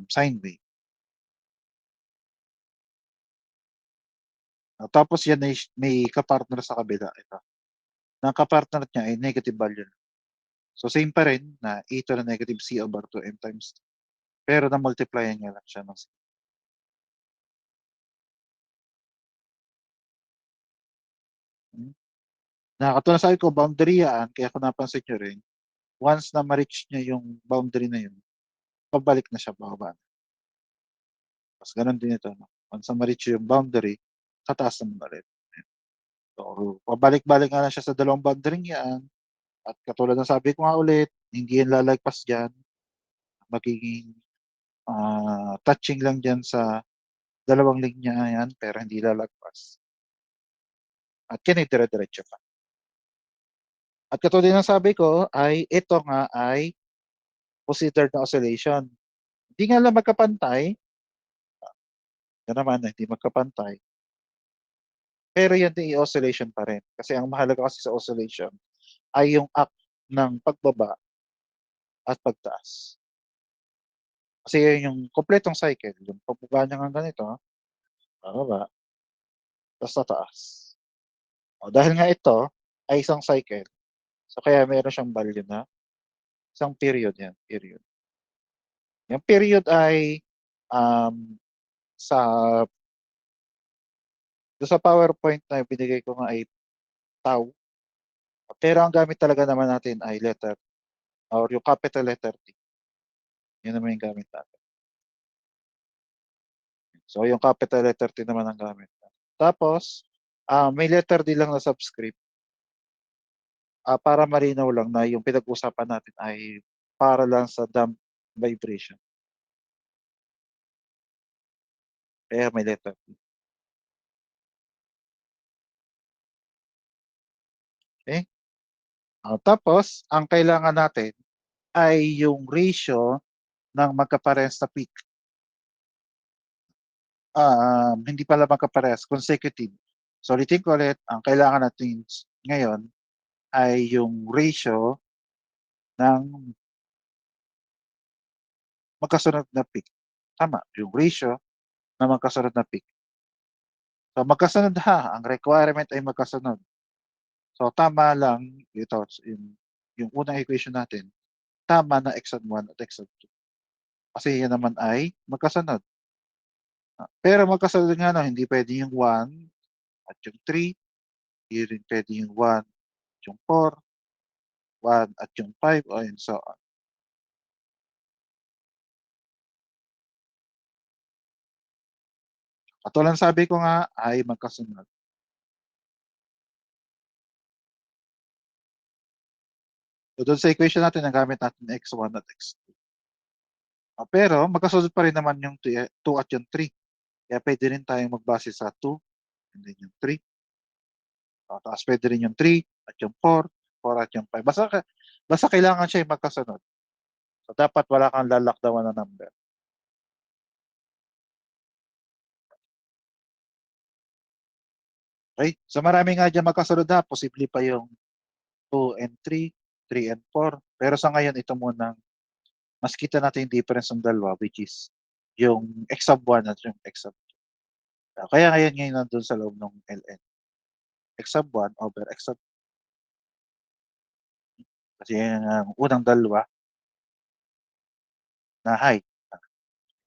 Speaker 1: sine wave. Tapos yan ay may ka-partner sa kabila, ito. Na ang ka-partner niya ay negative value. So, same pa rin na e to the negative c over 2m times t, pero na-multiplyan niya lang siya ng c. Hmm. Na katulad ng sabi ko boundary yan kaya kung napansin niyo rin, once na ma-reach niya yung boundary na yun, pabalik na siya pababa. Tapos gano'n din ito 'no, once na ma-reach yung boundary, tataas naman ulit. So, pabalik-balik nga lang siya sa dalawang boundary-ng 'yan at katulad ng sabi ko nga ulit, hindi yan lalagpas diyan, magiging, touching lang diyan sa dalawang linya 'yan pero hindi lalagpas at yan ay dire-diretso pa. At katulad ng sabi ko ay ito nga ay considered na oscillation. Hindi nga lang magkapantay, yan naman hindi magkapantay, pero yan din oscillation pa rin. Kasi ang mahalaga kasi sa oscillation ay yung act ng pagbaba at pagtaas. Kasi yun yung kumpletong cycle, yung pagbaba niya ng ganito, bababa, ta's tataas. Dahil nga ito ay isang cycle, so kaya meron siyang value na isang period 'yan, period. Yung period ay, um, sa dun sa PowerPoint na binigay ko nga ay tau, pero ang gamit talaga naman natin ay letter or yung capital letter T, yun naman yung gamit natin. So yung capital letter T naman ang gamit natin. Tapos, may letter D lang na subscript, para malinaw lang na yung pinag-usapan natin ay para lang sa damp vibration, kaya may letter D, okey? Tapos ang kailangan natin ay yung ratio ng magkaparehas na peak. Hindi pala magkaparehas, consecutive. So ulitin ko ulit, ang kailangan natin ngayon ay yung ratio ng magkasunod na peak. Tama, yung ratio ng magkasunod na peak. So magkasunod ang requirement ay magkasunod. So tama lang ito yung unang equation natin, tama na x sub 1 at x sub 2 kasi yan naman ay magkasunod. Pero magkasunod nga 'no, hindi puwede yung 1 at yung 3, hindi rin puwede yung 1 at yung 4, 1 at yung 5 and so on. Katulad ng sabi ko nga ay magkasunod. So dun sa equation natin nagamit natin x1 at x2. Pero magkasunod pa rin naman yung 2 at yung 3. Kaya puwede rin tayong magbase sa 2 and then yung 3. Tapos puwede rin yung 3 at yung 4, 4 at yung 5. Basta kailangan siya yung magkasunod. So dapat wala kang lalakdawan na number. Okey, so marami nga diyang magkasunod na posible pa yung 2 and 3, 3 and 4, pero sa ngayon ito munang mas kita natin yung difference ng dalawa which is yung x sub 1 at yung x sub 2. Kaya ngayon ngayon nandun sa loob ng ln, x sub 1 over x sub kasi yan ang unang dalawa na height,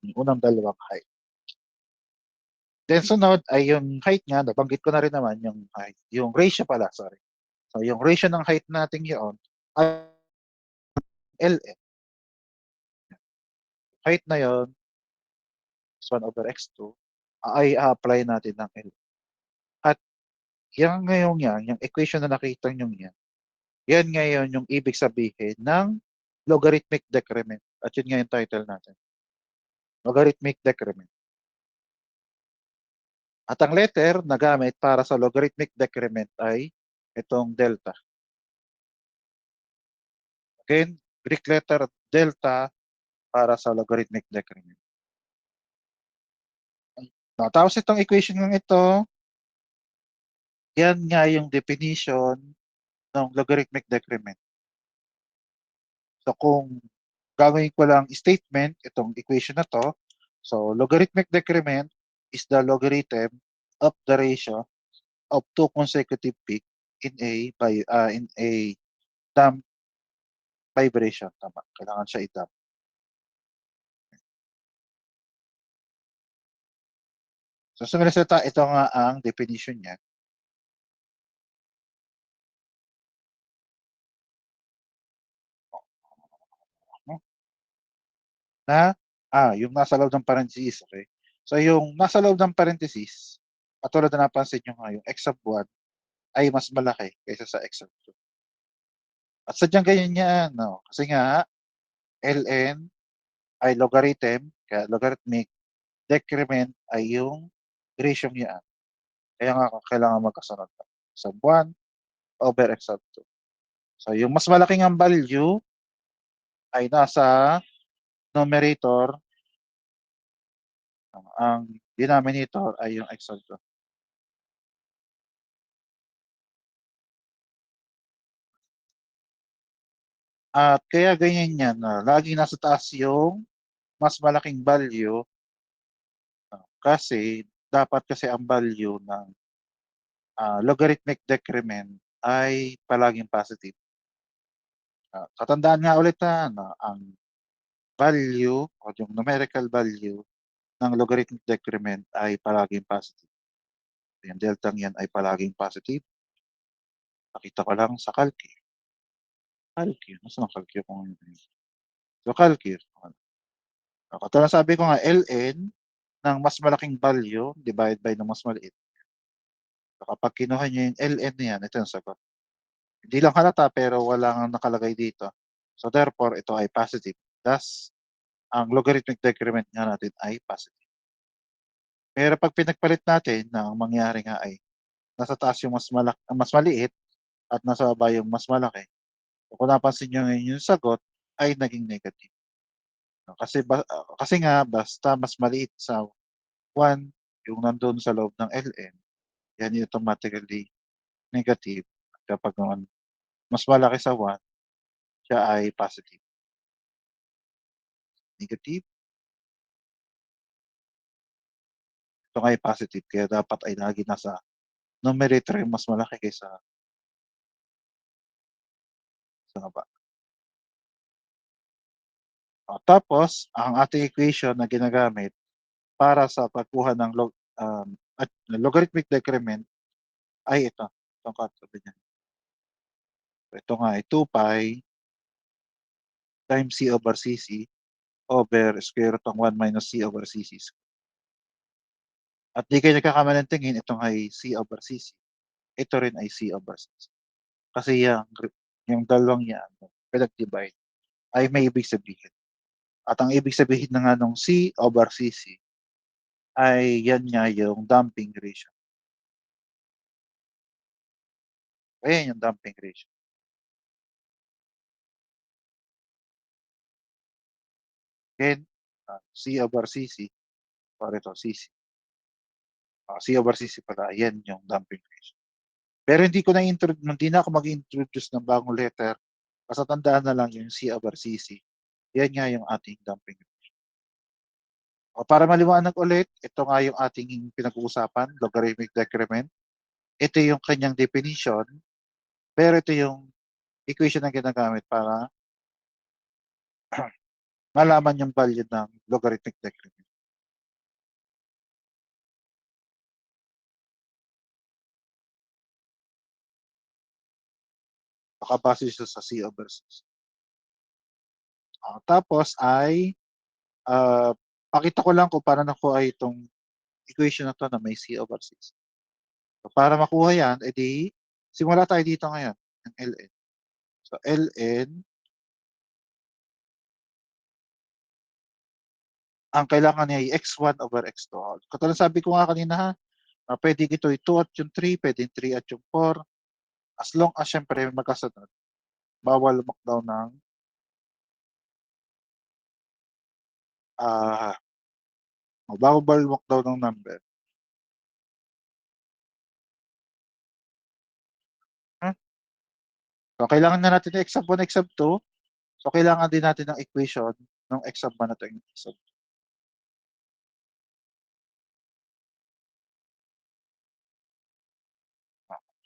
Speaker 1: yung unang dalawang height. Then sunod ay yung height nga nabanggit ko na rin naman yung height, yung ratio pala sorry. So yung ratio ng height natin yoon ay ln, height na yun is 1 over x2 ay a-apply natin ng L. At yang ngayong yan, yung equation na nakita niyong yan, yan ngayon yung ibig sabihin ng logarithmic decrement at yun nga yung title natin, logarithmic decrement. At ang letter na gamit para sa logarithmic decrement ay itong delta. Again, Greek letter delta para sa logarithmic decrement. Tapos itong equation ng ito, yan nga yung definition ng logarithmic decrement. So kung gagawin ko lang statement itong equation na 'to, so logarithmic decrement is the logarithm of the ratio of two consecutive peak in a damped vibration, tama, kailangan siya i-damp. So sa madaling salita, ito nga ang definition niya. No? Na, yung nasa loob ng parentheses, okay? So yung nasa loob ng parentheses, katulad na napansin niyo nga yung x sub 1 ay mas malaki kaysa sa x sub 2. At sadyang ganyan yan, no? Kasi nga, ln ay logarithm, kaya logarithmic, decrement ay yung ratio niya. Kaya nga kailangan magkasunod. Sub 1 over x sub 2. So yung mas malaking ang value ay nasa numerator, ang denominator ay yung x sub 2. At kaya ganyan yan na laging nasa taas yung mas malaking value kasi dapat kasi ang value ng logarithmic decrement ay palaging positive. Katandaan nga ulit na ang value o yung numerical value ng logarithmic decrement ay palaging positive. Yung delta yan ay palaging positive. Nakita ko lang sa calci. Calci, nasaan ang calci ko ngayon? So calci. Katulad sabi ko nga, ln ng mas malaking value divided by ng mas maliit. So kapag kinuha niyo yung ln na yan, ito yung sagot. Hindi lang halata pero wala nga nakalagay dito. So therefore, ito ay positive. Thus, ang logarithmic decrement nga natin ay positive. Pero pag pinagpalit natin na ang mangyari nga ay nasa taas yung mas maliit at nasa baba yung mas malaki. So, kung napansin niyo ngayon yung sagot ay naging negative. No, kasi nga basta mas maliit sa 1 yung nandun sa loob ng ln, yan yung automatically negative. At kapag naman mas malaki sa 1, siya ay positive. Negative, ito nga ay positive kaya dapat ay lagi nasa numerator yung mas malaki kaysa sa baba. Tapos ang ating equation na ginagamit para sa pagkuha ng logarithmic decrement ay ito, itong katabi niyan. Ito nga ay 2 pi times c over cc over square root ng 1 minus c over cc. At di kayo nagkakamali ng tingin, itong ay c over cc. Ito rin ay c over cc. Kasi yung dalawang yan, pinag-divide, ay may ibig sabihin. At ang ibig sabihin na nga nung c over cc ay yan nga yung damping ratio. Ayan yung damping ratio. Then, c over cc, or ito, cc. C over CC pala, yan yung damping ratio. Pero hindi na ako mag-introduce ng bagong letter. Basta tandaan na lang yung C over CC. Yan nga yung ating damping ratio. O para maliwanag ulit, ito nga yung ating pinag-uusapan, logarithmic decrement. Ito yung kanyang definition, pero ito yung equation na ginagamit para malaman yung value ng logarithmic decrement. Nakabase siya sa C over CC. Tapos ay pakita ko lang kung paano nakuha itong equation na to na may C over CC. So, para makuha yan, edi simula tayo dito ngayon ng Ln. So Ln, ang kailangan niya ay x1 over x2. Katulad sabi ko nga kanina ha, pwede ito yung 2 at yung 3, pwede yung 3 at yung 4. As long as syempre magkasunod, bawal lumakdaw ng bawal lumakdaw ng number. So, kailangan na natin ng x sub 1, x sub 2. So, kailangan din natin ng equation ng x sub 1 at x sub 2.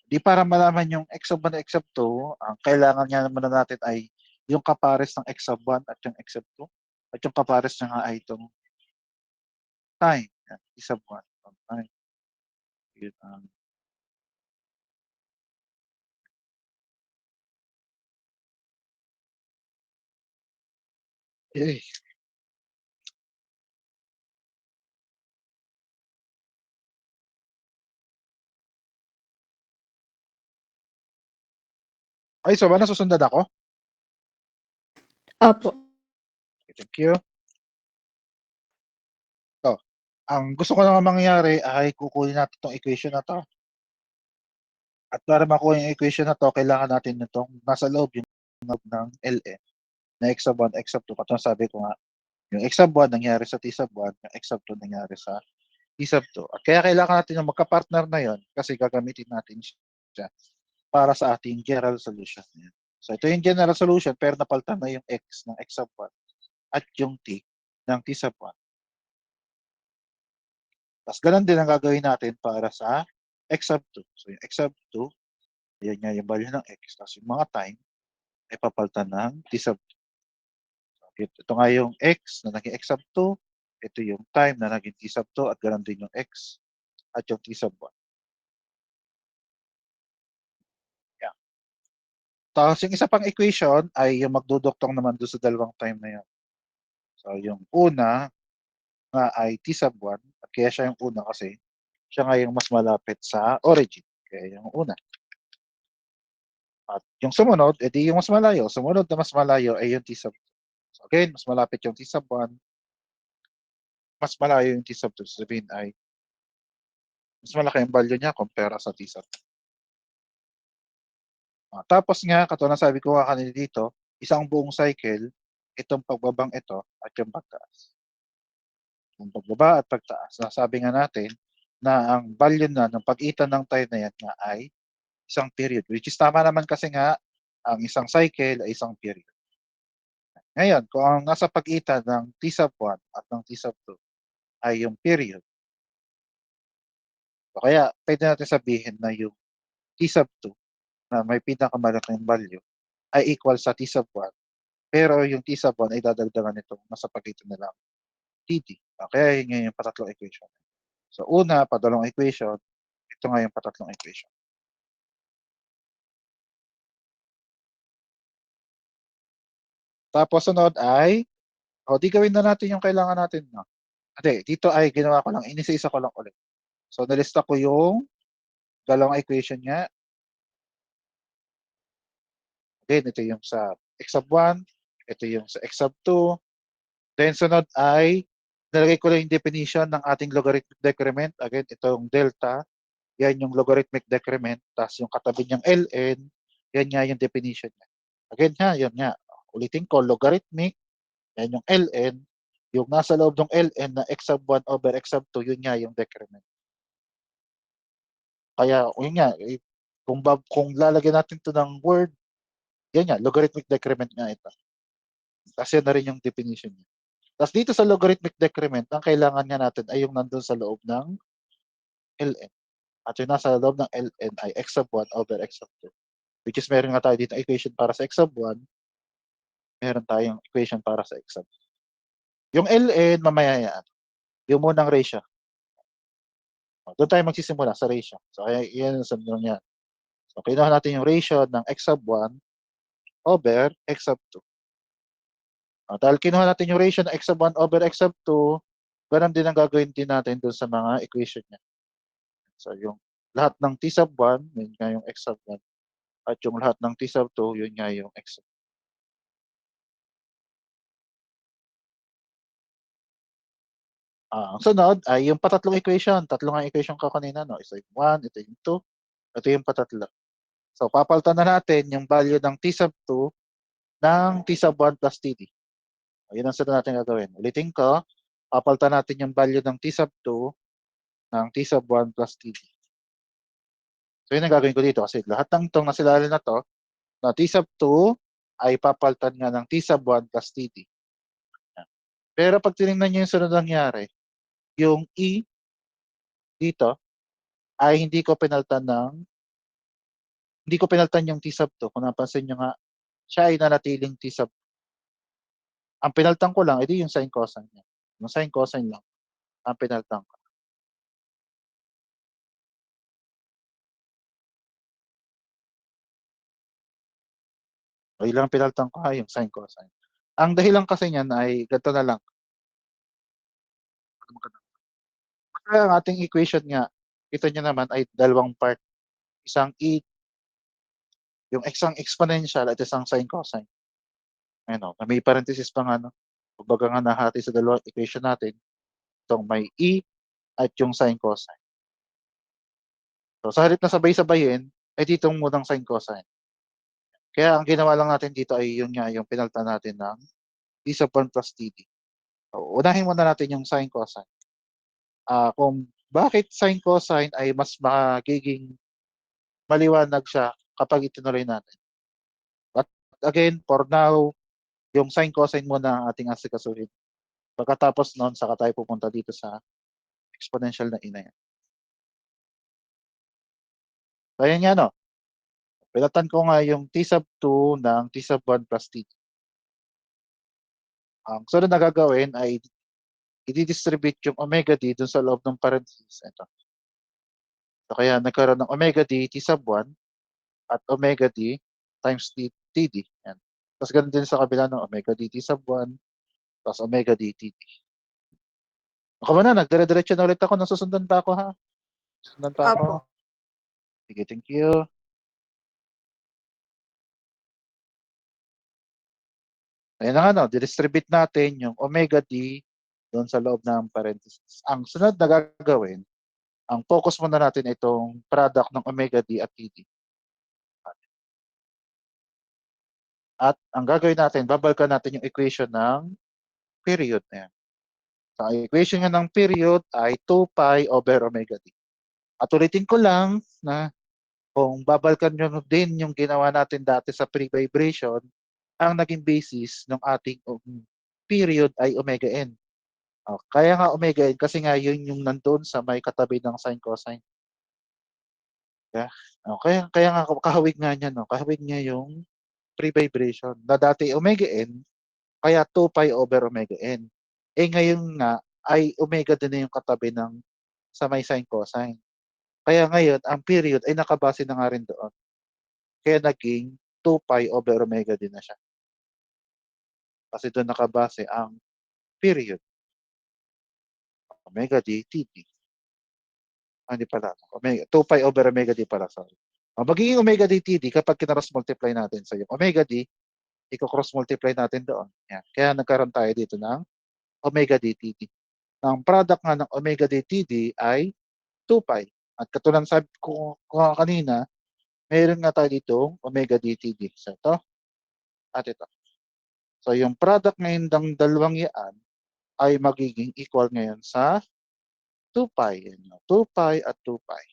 Speaker 1: Di para malaman yung x sub 1 at x sub 2, ang kailangan nga naman na natin ay yung kapares ng x sub 1 at yung x sub 2. At yung kapares niya nga ay itong time. Yan, x sub 1. Time. Yun ang eh. Ay, so ba nasusundan ako?
Speaker 2: Opo.
Speaker 1: Okay, thank you. So, ang gusto ko naman mangyari ay kukunin natin itong equation na to. At para makuha yung equation na to, kailangan natin itong nasa loob yung loob ng Ln na x sub 1, x sub 2. Katulad sabi ko nga, yung x sub 1 nangyari sa t sub 1, yung x sub 2 nangyari sa t sub 2. At kaya kailangan natin yung magka-partner na yon kasi gagamitin natin siya para sa ating general solution. So ito yung general solution pero napalitan na yung x ng x sub 1 at yung t ng t sub 1. Tapos ganun din ang gagawin natin para sa x sub 2. So yung x sub 2, yan nga yung value ng x. Tapos yung mga time ay papalitan ng t sub 2. Ito nga yung x na naging x sub 2. Ito yung time na naging t sub 2 at ganun din yung x at yung t sub 1. Yeah. Tapos yung isa pang equation ay yung magduduktong naman doon sa dalawang time na yun. So yung una nga ay t sub 1 at kaya siya yung una kasi siya nga yung mas malapit sa origin. Kaya yung una. At yung sumunod, edi yung mas malayo. Sumunod na mas malayo ay yung t sub 2. So again, mas malapit yung t sub 1, mas malayo yung t sub 2. So sabihin ay mas malaki ang value niya kumpara sa t sub 2. Tapos nga, katulad sabi ko nga kanina dito, isang buong cycle, itong pagbabang ito at yung pagtaas. Yung pagbaba at pagtaas. Nasabi nga natin na ang value na ng pag-itan ng time na yan nga ay isang period. Which is tama naman kasi nga, ang isang cycle ay isang period. Ngayon, kung ang nasa pagitan ng T sub 1 at ng T sub 2 ay yung period, so kaya pwede natin sabihin na yung T sub 2 na may pinakamalaking value ay equal sa T sub 1, pero yung T sub 1 ay dadagdagan nitong nasa pagitan na lang TD. Kaya yun yung patatlong equation. So una, padalawang equation, ito nga yung patatlong equation. Tapos sunod ay, di gawin na natin yung kailangan natin. No? Hindi, dito ay ginawa ko lang, inisa-isa ko lang ulit. So nalista ko yung dalawang equation niya. Then ito yung sa x sub 1, ito yung sa x sub 2. Then sunod ay nilagay ko lang yung definition ng ating logarithmic decrement. Again, itong delta, yan yung logarithmic decrement. Tapos yung katabi niyang ln, yan nga yung definition niya. Again ha, yun nga. Ulitin ko, logarithmic, yan yung ln. Yung nasa loob ng ln na x sub 1 over x sub 2, yun nga yung decrement. Kaya yun nga, kung lalagyan natin 'to ng word, yan nga, logarithmic decrement nga ito. Kasi na rin yung definition niya. Tas dito sa logarithmic decrement, ang kailangan nga natin ay yung nandun sa loob ng ln. At yung nasa loob ng ln ay x sub 1 over x sub 2. Which is meron nga tayo dito equation para sa x sub 1, meron tayong equation para sa x sub 2. Yung ln mamaya yan, yung munang ratio. Doon tayo magsisimula sa ratio. So kaya yan ang sunod niyan. So kinuha natin yung ratio ng x sub 1 over x sub 2. Dahil kinuha natin yung ratio ng x sub 1 over x sub 2, ganun din ang gagawin din natin doon sa mga equation niya. So yung lahat ng t sub 1, yun nga yung x sub 1. At yung lahat ng t sub 2, yun nga yung x sub 2. Ang sunod ay yung patatlong equation. Tatlong ang equation ko kanina, no? Isa yung 1, ito yung 2, ito yung patatlo. So papalitan na natin yung value ng t sub 2 ng t sub 1 plus td. Yun ang sunod natin gagawin. Ulitin ko, papalitan natin yung value ng t sub 2 ng t sub 1 plus td. So yun ang gagawin ko dito kasi lahat ng itong nasilalim na to, na t sub 2 ay papalitan nga ng t sub 1 plus td. Pero pag tinignan nyo yung sunod nangyari, yung e dito ay hindi ko pinalitan yung t sub 2. Kung napansin nyo nga, siya ay nanatiling t sub. Ang pinalitan ko lang, edi yung sin cosine niya. Yung sin cosine lang, ang pinalitan ko. O ilang pinalitan ko yung sin cosine. Ang dahilan kasi niyan ay ganito na lang. Kaya ang ating equation nga, ito nyo naman ay dalawang part. Isang e, yung isang exponential at isang sin cosine. Ano, may parenthesis pa nga, no? Kumbaga nga nahati sa dalawang equation natin, itong may e at yung sin cosine. So sa halip na sabay-sabayin, ay ditong munang sin cosine. Kaya ang ginawa lang natin dito ay yun nga yung pinalitan natin ng t sub 1 plus td. So, unahin muna natin yung sin cosine. Kung bakit sin cosine ay mas magiging maliwanag siya kapag itinuloy natin. But again, for now, yung sin cosine muna ang ating asikasuhin. Pagkatapos noon, saka tayo pupunta dito sa exponential na ina yan. So, ayan nga, no? Pilatan ko nga yung t sub 2 ng t sub 1 plus td. Ang sunod na gagawin ay i-distribute yung omega d dun sa loob ng parentheses. Ito. So, kaya nagkaroon ng omega d t sub 1 at omega d times td. Yan. Tapos ganun din sa kabila ng omega d t sub 1 plus omega d td. Ako ba na, nagdire-diretso na ulit ako. Nasusundan pa ako, ha? Susundan pa ako.
Speaker 2: Opo.
Speaker 1: Sige, thank you. Ayan na nga, no? Distribute natin yung omega d doon sa loob ng parentheses. Ang sunod na gagawin, ang focus muna natin itong product ng omega d at td. At ang gagawin natin, babalikan natin yung equation ng period na yan. So, ang equation nga ng period ay 2 pi over omega d. At ulitin ko lang na kung babalikan nyo din yung ginawa natin dati sa pre-vibration, ang naging basis ng ating period ay omega n. Kaya nga omega n kasi nga yun yung nandoon sa may katabi ng sin cosine. Yeah? Kaya nga kahawig nga niya, no? Kahawig niya yung pre-vibration na dati omega n, kaya 2 pi over omega n. Ngayon nga ay omega din na yung katabi ng sa may sin cosine. Kaya ngayon ang period ay nakabase na nga rin doon. Kaya naging 2 pi over omega din na siya. Kasi doon nakabase ang period. Omega d td. Hindi pala. 2 pi over omega d pala. Sorry. Magiging omega d td kapag kinaros multiply natin. So yung omega d, i-cross multiply natin doon. Yan. Kaya nagkaroon tayo dito ng omega d td. Ang product nga ng omega d td ay 2 pi. At katulad sabi ko kanina, mayroon nga tayo dito omega d td. So ito at ito. So yung product ngayon ng dalawang yan ay magiging equal ngayon sa 2 pi. 2 pi at 2 pi.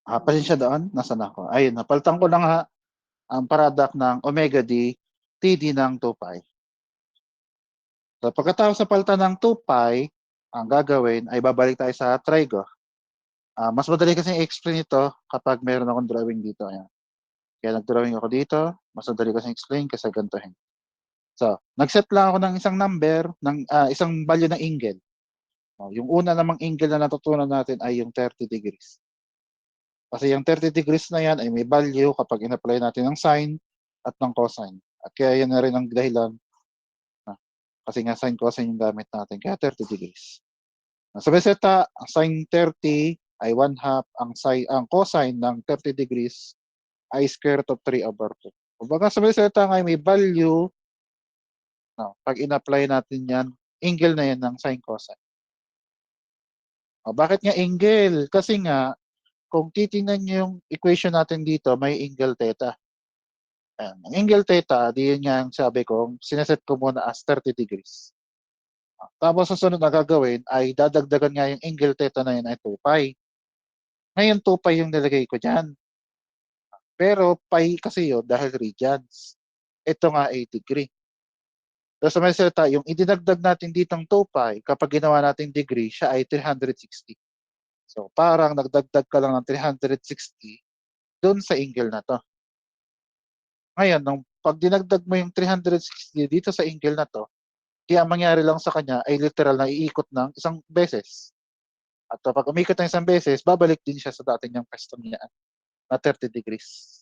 Speaker 1: Pasensya doon, nasaan ako? Ayun, napalitan ko na nga ang product ng Omega D, TD ng 2 pi. So pagkatapos sa palitan ng 2 pi, ang gagawin ay babalik tayo sa trigo. Mas madali kasi i-explain ito kapag meron akong drawing dito. Ayan. Kaya nag-drawing ako dito, mas madali kasi explain kasi ganitohin. So, nag-set lang ako ng isang number, ng isang value ng angle. Yung una namang angle na natutunan natin ay yung 30 degrees. Kasi yung 30 degrees na yan ay may value kapag in-apply natin ng sine at ng cosine. At kaya yan na rin ang dahilan kasi nga sine cosine yung gamit natin. Kaya 30 degrees. Sa meseta, ang sine 30 ay 1/2. Ang cosine ng 30 degrees ay square root of 3/2. Kumbaga sa meseta nga may value, pag in-apply natin yan, angle na yan ng sine cosine. Bakit nga angle? Kasi nga, kung titingnan nyo yung equation natin dito, may angle theta. Ayan. Ang angle theta, di yun nga ang sabi ko, sineset ko muna as 30 degrees. Tapos sa sunod na gagawin ay dadagdagan nga yung angle theta na yun ay 2 pi. Ngayon 2 pi yung nilagay ko dyan. Pero pi kasi yun dahil radians. Ito nga 8 degree. So sa may salita, yung idinagdag natin ditong 2 pi, kapag ginawa natin degree, siya ay 360. So parang nagdagdag ka lang ng 360 doon sa angle na to. Ngayon, pag dinagdag mo yung 360 dito sa angle na to, kaya ang mangyari lang sa kanya ay literal na iikot ng isang beses. At pag umikot ng isang beses, babalik din siya sa dating niyang pwesto niya na 30 degrees.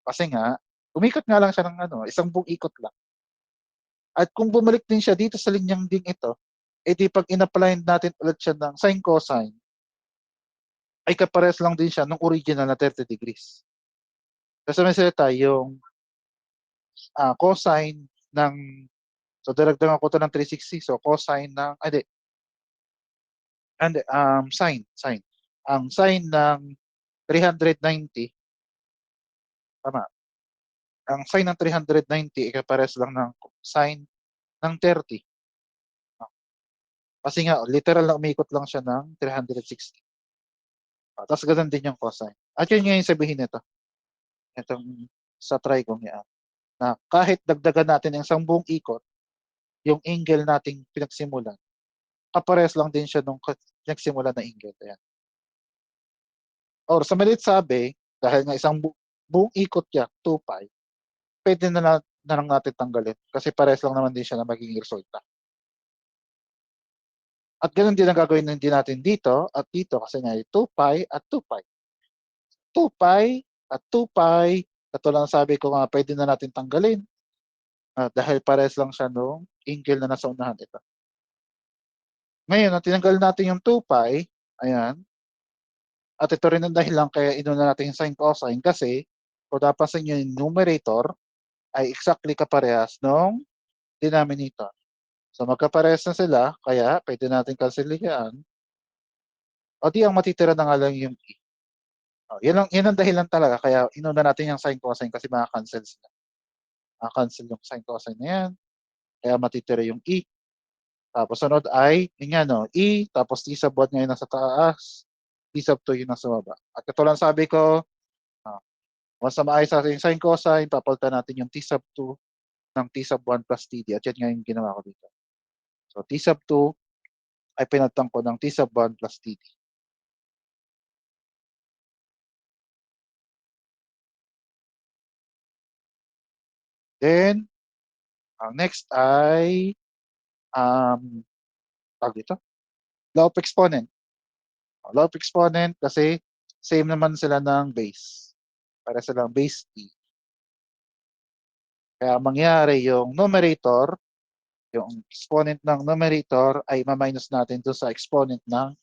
Speaker 1: Kasi nga, umikot nga lang siya ng isang buong ikot lang. At kung bumalik din siya dito sa linyang ding ito, di pag in-apply natin ulit siya ng sine cosine, ay kapares lang din siya ng original na 30 degrees. Kasi may salita yung cosine ng, so daragdagan ko to ng 360, so cosine ng, sine. Ang sine ng 390, tama, ang sine ng 390, ikapares lang ng sine ng 30. Kasi nga, literal na umikot lang siya ng 360. Tapos ganun din yung cosine. At yun nga yung sabihin nito. Itong sa trigon yan. Na kahit dagdagan natin ng isang buong ikot, yung angle nating pinagsimulan, kapares lang din siya nung pinagsimulan na angle. Ayan. Or sa maliit sabi, dahil nga isang buong ikot yan, 2 pi, pwede na lang natin tanggalin. Kasi pares lang naman din siya na magiging resulta. At ganun din ang gagawin din natin dito at dito kasi nga 2 pi at 2 pi. 2 pi at 2 pi, katulad ng sabi ko nga, pwede na natin tanggalin. Dahil pares lang siya nung angle na nasa unahan ito. Ngayon, tinanggal natin yung 2 pi, ayan, at ito rin ang dahilan kaya inuna natin yung sine cosine kasi kung napansin nyo yung numerator ay exactly kaparehas nung denominator. So magkaparehas na sila, kaya pwede natin cancelihan. O di ang matitira na nga lang yung e. Yan ang dahilan talaga kaya inuna natin yung sine cosine kasi maka-cancel sila. Maka-cancel yung sine cosine na yan, kaya matitira yung e. Tapos sunod ay, yun nga no, e, tapos t sub 1 ngayon nasa taas, t sub 2 yung nasa baba. At katulad sabi ko, once na maayos natin yung sine cosine, papalitan natin yung t sub 2 ng t sub 1 plus td. At yan nga yung ginawa ko dito. So t sub 2 ay pinalitan ko ng t sub 1 plus td. Then, ang next ay, tawag dito, law of exponent. Law of exponent kasi same naman sila ng base. Para silang base t. Kaya mangyari yung numerator, yung exponent ng numerator ay ma-minus natin doon sa exponent ng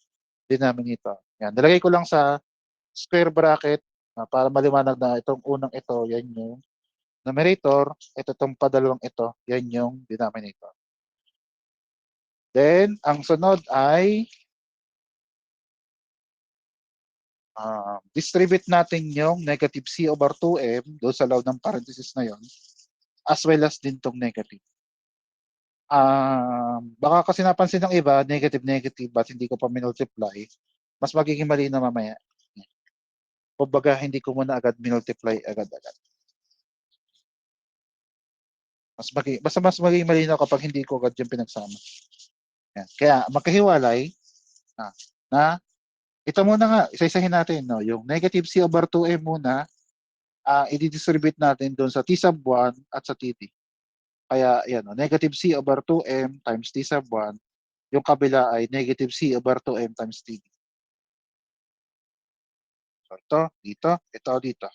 Speaker 1: denominator. Yan, nilagay ko lang sa square bracket para maliwanag na itong unang ito, yan yung numerator, ito itong padalawang ito, yan yung denominator. Then, ang sunod ay distribute natin yung negative c over 2m doon sa loob ng parenthesis na yon as well as din tong negative. Baka kasi napansin ng iba, negative, ba't hindi ko pa minultiply? Mas magiging mali na mamaya. Kumbaga hindi ko muna agad minultiply agad-agad. Basta mas maging malinaw kapag hindi ko agad yung pinagsama. Yan. Kaya magkahiwalay na ito muna nga, isa-isahin natin, no? Yung negative C over 2M muna, i-distribute natin doon sa T sub 1 at sa TD. Kaya yan, no? Negative C over 2M times T sub 1, yung kabila ay negative C over 2M times TD. So ito, dito.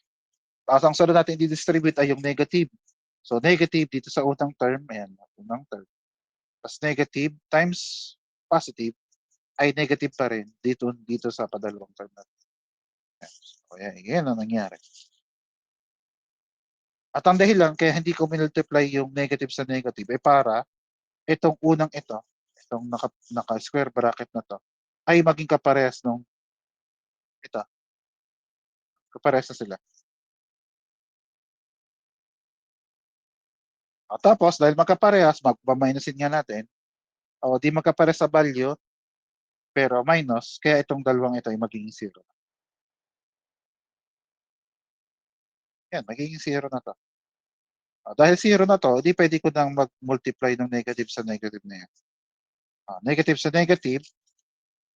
Speaker 1: Tapos ang sunod natin i-distribute ay yung negative. So negative dito sa unang term, ayan, unang term. Tapos negative times positive ay negative pa rin dito sa padalawang term natin. So yan ang nangyari. At ang dahilan kaya hindi ko minultiply yung negative sa negative ay para itong unang itong naka-square bracket na to, ay maging kaparehas nung ito. Kaparehas na sila. At tapos, dahil magkaparehas, magpaminusin nga natin, o di magkaparehas sa value, pero minus, kaya itong dalawang ito ay magiging 0. Yan, magiging 0 na to. Dahil 0 na to, di pwede ko nang mag-multiply ng negative sa negative na yan. Negative sa negative,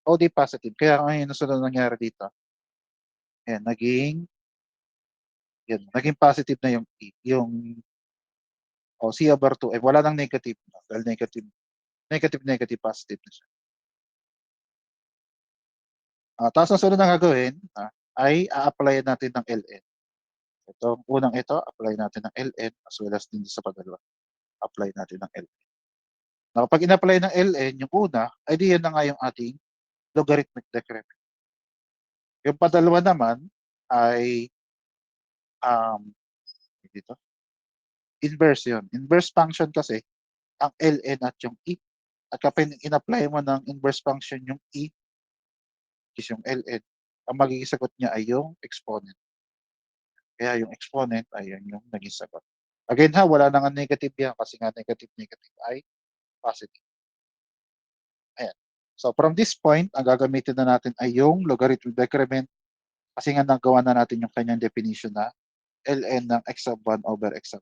Speaker 1: o di positive. Kaya ngayon, nasunod nangyari dito. Yan, naging positive na yung C over 2. Wala nang negative. Dahil negative, positive na siya. Tapos ang sunod na gagawin ay a-apply natin ng ln. Itong unang ito, apply natin ng ln as well as din sa padalwa. Apply natin ng ln. Kapag in-apply ng ln, yung una, ay di yan na nga yung ating logarithmic decrement. Yung padalwa naman ay dito, inverse yun. Inverse function kasi ang ln at yung e. At kapag in-apply mo ng inverse function yung e, is yung ln, ang magiging sagot niya ay yung exponent. Kaya yung exponent, ayan yung naging sagot. Again wala nang negative yan kasi nga negative ay positive. Ayan. So from this point, ang gagamitin na natin ay yung logarithmic decrement kasi nga nagawa na natin yung kanyang definition na ln ng x sub 1 over x sub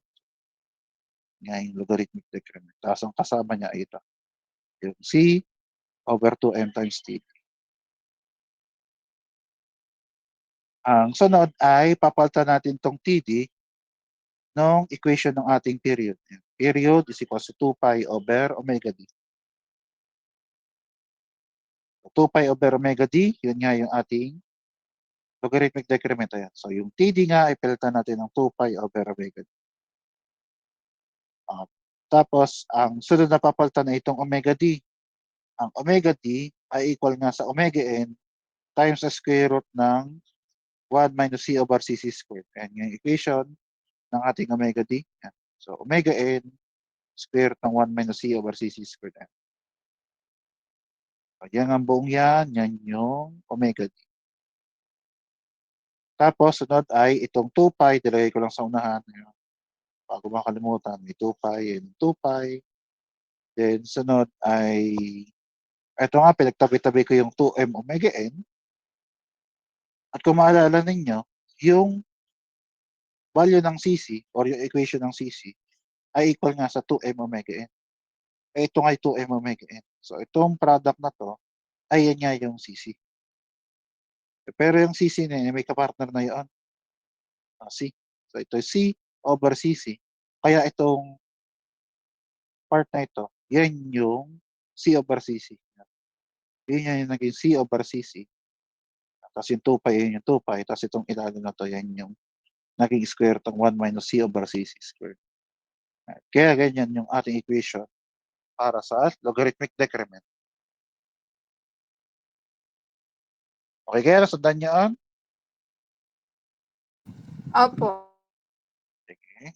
Speaker 1: 2. Yan yung logarithmic decrement. Tapos ang kasama niya ay ito. Yung c over 2m times t. Ang sunod ay papalitan natin tong TD ng equation ng ating period. Period is equal to 2 pi over omega d. 2 pi over omega d, yun nga yung ating logarithmic decrement. Ayan. So yung TD nga ay palitan natin ng 2 pi over omega d. Tapos ang sunod na papalitan ay itong omega d. Ang omega d ay equal nga sa omega n times the square root ng 1 minus c over cc squared. Ayan yung equation ng ating omega d. Ayan. So omega n square root ng 1 minus c over cc squared. Ayan. So, yan ang buong yan yung omega d. Tapos sunod ay itong 2 pi, dilagay ko lang sa unahan. Ayan. Bago makalimutan, may 2 pi and 2 pi. Then sunod ay ito nga, pinagtabi-tabi ko yung 2m omega n. At kung maalala ninyo, yung value ng CC or yung equation ng CC ay equal nga sa 2m omega n. Ito nga ay 2m omega n. So itong product na to ay yan nga yung CC. Pero yung CC na yun, may kapartner na yun. C. So ito C over CC. Kaya itong part na ito, yan yung C over CC. Yun yung naging C over CC. Tapos yung 2 pi, yun yung 2 pi. Tapos itong ilalim na to, yan yung naging square itong 1 minus C over CC squared. Kaya ganyan yung ating equation para sa logarithmic decrement. Okay, kaya nasundan niyo ang?
Speaker 2: Opo.
Speaker 1: Sige.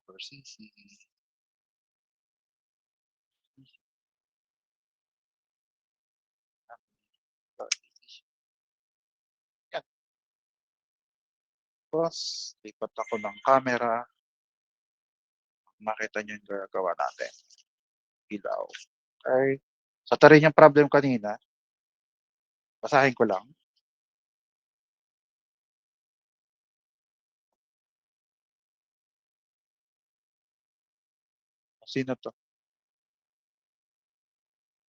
Speaker 1: Over CC. Tapos lipat ako ng camera, makita niyo yung ginagawa natin, ilaw. Okey. So ito rin yung problem kanina, basahin ko lang. Sino 'to?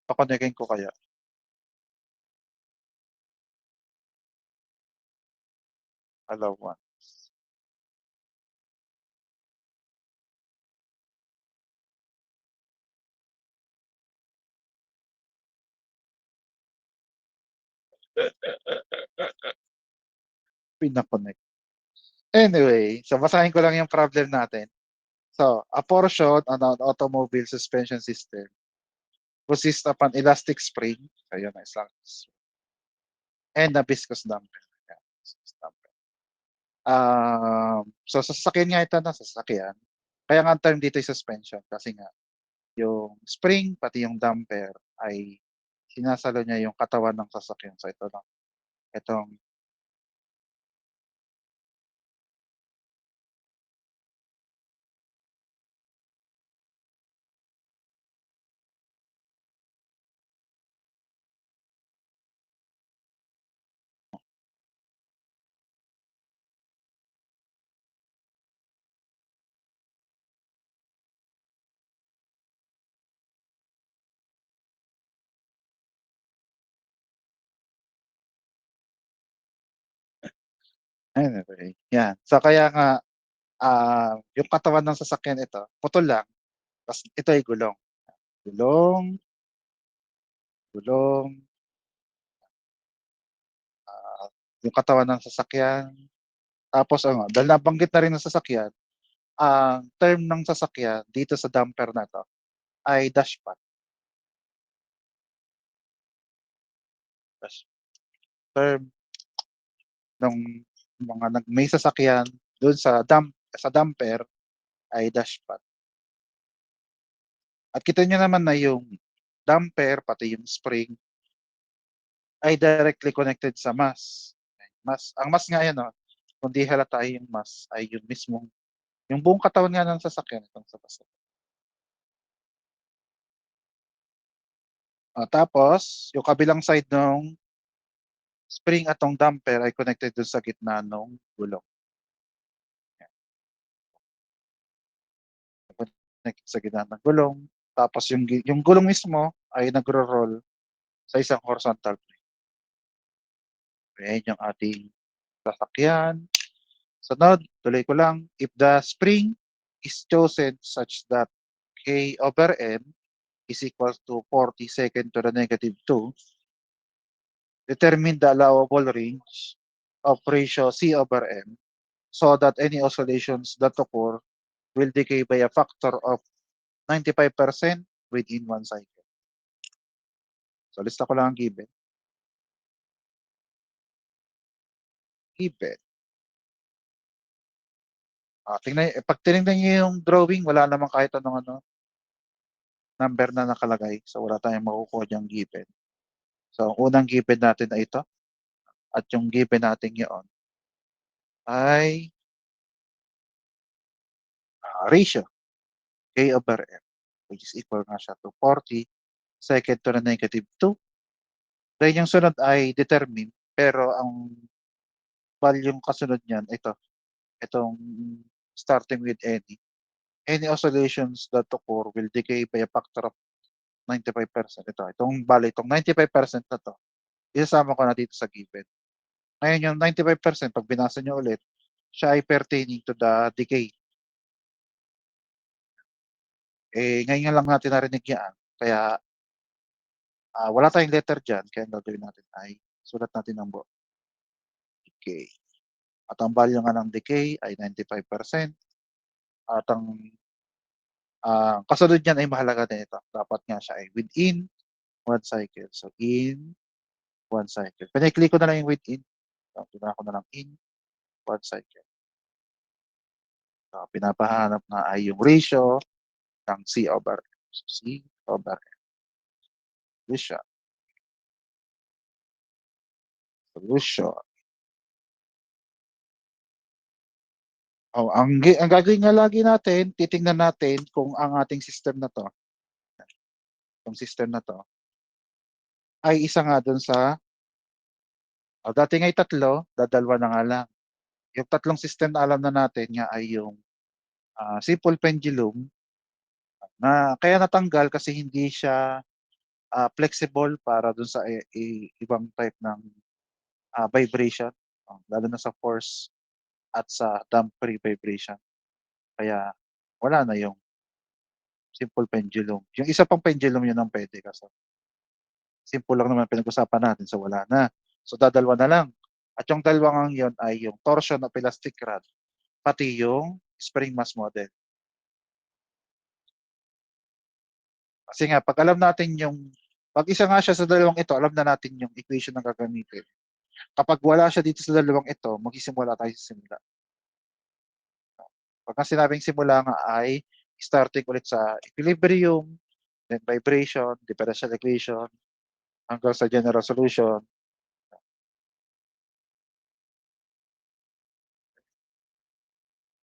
Speaker 1: Kokonekin ko kaya? Allow one. Pina-connect. Anyway, so basahin ko lang yung problem natin. So, a portion on an automobile suspension system consists of an elastic spring, ayun na and a viscous damper. Yan, viscous damper. So sa sasakyan nga ito 'no, sa sasakyan. Kaya nga ang term dito ay suspension kasi nga yung spring pati yung damper ay sinasalo niya yung katawan ng sasakyan. So ito 'no, itong anyway, yan. So kaya nga, yung katawan ng sasakyan ito putol lang, ta's ito ay gulong. Gulong, gulong, ah, yung katawan ng sasakyan. Tapos ano, dahil nabanggit na rin ng sasakyan, ang term ng sasakyan dito sa damper na 'to ay dashpan. Dash term ng mga may sasakyan dun sa damper ay dashpan. At kita niyo naman na yung damper pati yung spring ay directly connected sa mass. Ang mass nga 'yan, oh, kung di halata yung mass ay yung mismong yung buong katawan nga ng sasakyan itong sa taas. Tapos yung kabilang side nung spring at tong damper ay connected dun sa gitna nung gulong, connected sa gitna ng gulong. Tapos yung gulong mismo ay nagro-roll sa isang horizontal plane. Ayan yung ating sasakyan. Sunod, tuloy ko lang, if the spring is chosen such that K over M is equal to 40 second to the negative 2, determine the allowable range of ratio C over M so that any oscillations that occur will decay by a factor of 95% within one cycle. So lista ko lang ang given. Given. Pag tinignan niyo yung drawing, wala namang kahit anong ano, number na nakalagay. So wala tayong makukuha diyang given. So ang unang given natin ay ito at yung given natin yon ay ratio K over M, which is equal nga siya to 40 second to the negative 2. Then yung sunod ay determine, pero ang valueng kasunod niyan ito, itong starting with any. Any oscillations that occur will decay by a factor of 95%. Itong 95% na 'to, isasama ko na dito sa given. Ngayon yung 95% 'pag binasa niyo ulit, siya ay pertaining to the decay. Ngayon lang natin narinig yan, kaya, wala tayong letter diyan, kaya ang gagawin natin ay sulat natin ang buo, decay. At ang value nga ng decay ay 95% at ang, kasunod niyan ay mahalaga din ito, dapat nga siya ay within one cycle. So, in one cycle. Pinai-click ko na lang yung within, so pinaka ko na lang in one cycle. So, pinapahanap nga ay yung ratio ng C over M. So, C over M. Solution, solution. Oh, ang gagawin nga lagi natin, titingnan natin kung ang ating system na 'to, 'tong system na 'to, ay isa nga dun sa dati nga'y 3, dadalwa na nga lang. Yung tatlong system na alam na natin nga ay yung, simple pendulum na kaya natanggal kasi hindi siya, flexible para dun sa ibang type ng, vibration, lalo na sa force at sa damp-free vibration. Kaya wala na yung simple pendulum. Yung isa pang pendulum yun ang puwede kaso simple lang naman pinag-usapan natin so wala na. So dadalwa na lang at yung dalawang yun ay yung torsion of elastic rod pati yung spring mass model. Kasi nga 'pag alam natin yung 'pag isa nga siya sa dalawang ito alam na natin yung equation na gagamitin. Kapag wala siya dito sa dalawang ito magsisimula tayo sa simula. Pagka sinabing simula nga ay starting ulit sa equilibrium, then vibration, differential equation, hanggang sa general solution.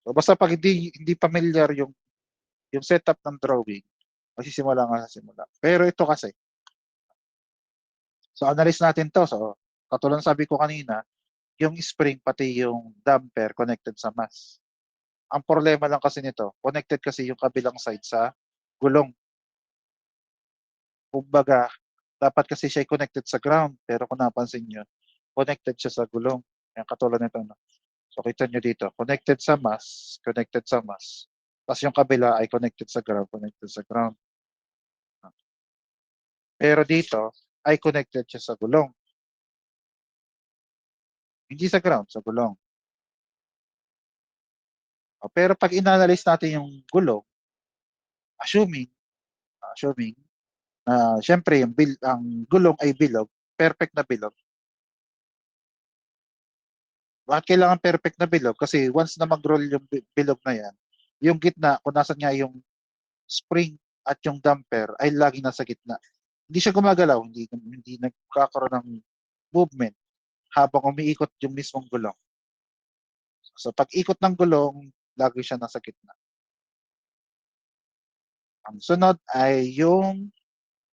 Speaker 1: So basta 'pag hindi pamilyar yung setup ng drawing, magsisimula nga sa simula. Pero ito kasi, so analyze natin 'to. So katulad ng sabi ko kanina, yung spring pati yung damper connected sa mass. Ang problema lang kasi nito, connected kasi yung kabilang side sa gulong. Kumbaga, dapat kasi siya ay connected sa ground, pero kung napansin niyo, connected siya sa gulong. Yan katulad nito 'no. So kita niyo dito, connected sa mass, ta's yung kabila ay connected sa ground, connected sa ground. Pero dito ay connected siya sa gulong, hindi sa ground, sa gulong. Pero 'pag inanalyze natin yung gulong, assuming assuming na siyempre ang gulong ay bilog, perfect na bilog. Bakit kailangan perfect na bilog? Kasi once na mag-roll yung bilog na 'yan, yung gitna kung nasaan nga yung spring at yung damper ay laging nasa gitna. Hindi siya gumagalaw, hindi nagkakaroon ng movement habang umiikot yung mismong gulong. So pag-ikot ng gulong, lagi siya nasa gitna. Ang sunod ay yung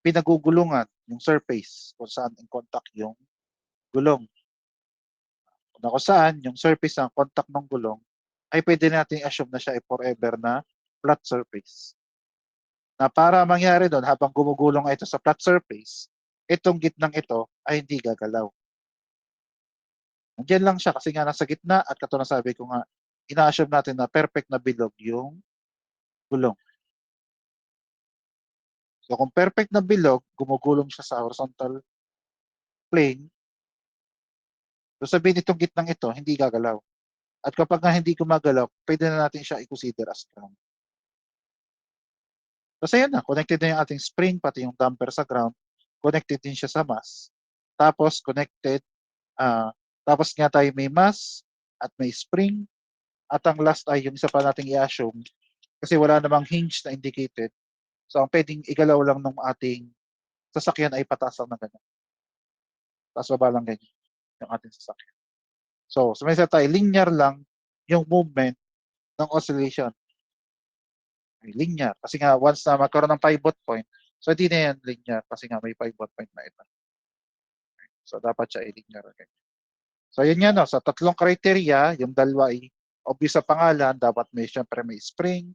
Speaker 1: pinagugulungan, yung surface kung saan in contact yung gulong. Kung saan yung surface ng contact ng gulong ay pwede nating assume na siya ay forever na flat surface. Na para mangyari dun habang gumugulong ito sa flat surface, itong gitnang ito ay hindi gagalaw. Nandiyan lang siya kasi nga nasa gitna at katulad ng sabi ko nga, ina-assume natin na perfect na bilog yung gulong. So kung perfect na bilog, gumugulong siya sa horizontal plane, so sabihin itong gitnang ito hindi gagalaw. At kapag nga hindi gumagalaw, pwede na natin siya i-consider as ground. Kasi yan na, connected na yung ating spring, pati yung damper sa ground, connected din siya sa mass. Tapos connected, ah, tapos nga tayo may mass at may spring, at ang last ay yung isa pa nating i-assume, kasi wala namang hinge na indicated. So ang pwedeng igalaw lang ng ating sasakyan ay pataas lang na ganyan. Taas baba lang ganyan yung ating sasakyan. So, sumisa tayo, linear lang yung movement ng oscillation. Ay linear. Kasi nga once na magkaroon ng pivot point, so hindi na yan linear kasi nga may pivot point na ito. So dapat siya ay linear. Okay. So yun yan, no? Sa tatlong criteria, yung dalawa ay obvious sa pangalan, dapat syempre may spring,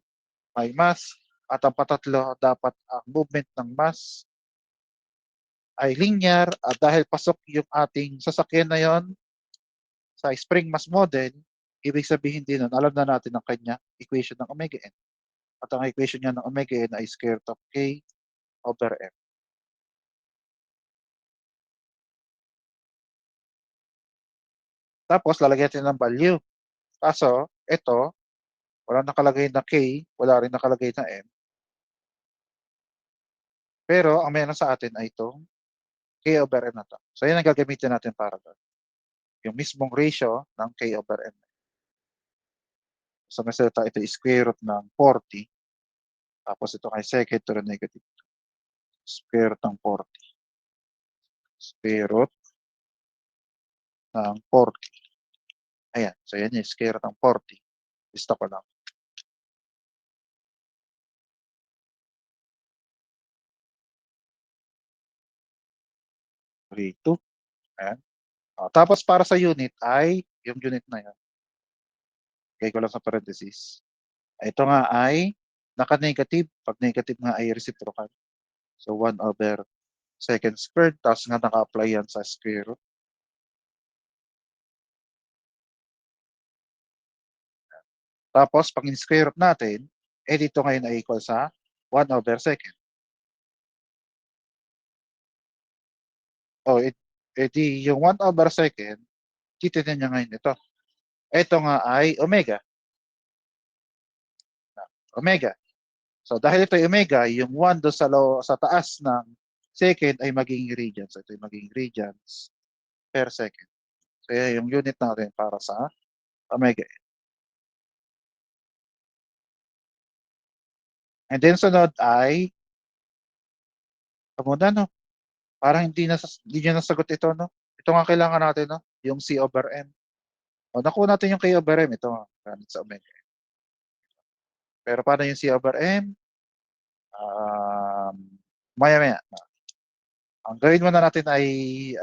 Speaker 1: may mass, at ang patatlo, dapat ang movement ng mass ay linear at dahil pasok yung ating sasakyan na yon sa spring mass model, ibig sabihin din nun, alam na natin ang kanya equation ng omega n. At ang equation niya ng omega n ay square root of k over m. Tapos lalagyan natin ng value. Kaso ito, walang nakalagay na k, wala rin nakalagay na m. Pero ang meron sa atin ay itong k over m na 'to. So yan ang gagamitin natin para doon. Yung mismong ratio ng k over m. So may salita ito is square root ng 40. Tapos ito ay second to the negative. Square root ng 40. Square root ng 40. Ayan. So yan yung square root ng 40. Stop ko lang. Three, two. Ayan. Tapos para sa unit ay yung unit na yan, lagay ko lang sa parenthesis. Ito nga ay naka-negative. 'Pag negative nga ay reciprocal. So 1/2 squared tapos nga naka-apply yan sa square root. Tapos 'pag in-square root natin, dito ngayon ay equal sa 1/2. Oh, di yung 1/2, titignan niyo ngayon ito. Ito nga ay omega. Omega. So dahil ito ay omega, yung 1 doon sa taas ng second ay magiging radians. So ito ay magiging radians per second. So yan yung unit natin para sa omega. And then sunod ay, muna no, parang hindi niya nasagot ito no. Ito nga kailangan natin no, yung C/M. O nakuha natin yung K/M, ito gamit sa omega. Pero paano yung C/M? Um, Maya-maya. Ang gawin muna natin ay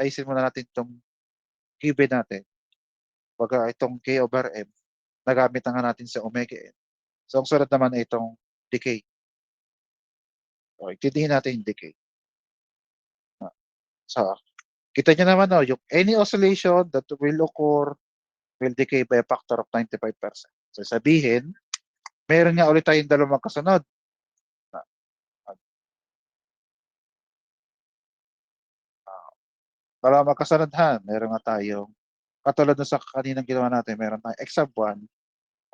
Speaker 1: ayusin muna natin itong given natin. Baga itong K/M, nagamit na nga natin sa omega n. So ang sunod naman ay itong decay. O, intindihin natin yung decay. So, kita niyo naman no, yung any oscillation that will occur will decay by a factor of 95%. So sabihin, meron nga ulit tayong dalawang magkasunod. Ah, Dalawang magkasunod ha, meron nga tayong katulad na sa kaninang ginawa natin, meron tayong x sub 1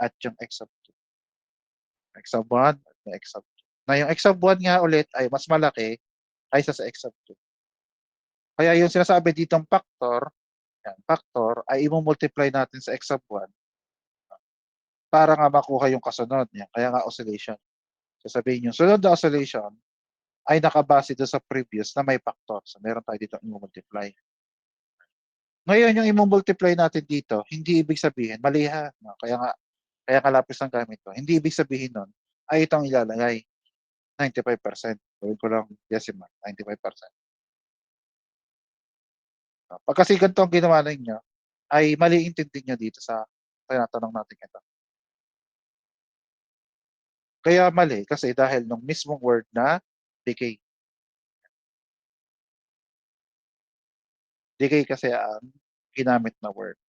Speaker 1: at yung x sub 2. X sub 1 at yung x sub 2. Na yung x sub 1 nga ulit ay mas malaki kaysa sa x sub 2. Kaya yung sinasabi ditong factor, yan, factor ay i-multiply natin sa x sub 1 para nga makuha yung kasunod niya. Kaya nga oscillation. Sasabihin yung sunod na oscillation ay nakabase doon sa previous na may factor. So meron tayo dito i-multiply. Ngayon yung i-multiply natin dito, hindi ibig sabihin, mali ha. No? Kaya kalapis ang gamit ko. Hindi ibig sabihin nun ay itong ilalagay. 95%. Gawin ko lang decimal, 95%. No? Pag kasi ganito ang ginawa ninyo, ay mali intindi nyo dito sa tinatanong natin ito. Kaya mali kasi dahil nung mismong word na decay. Decay kasi ang ginamit na word.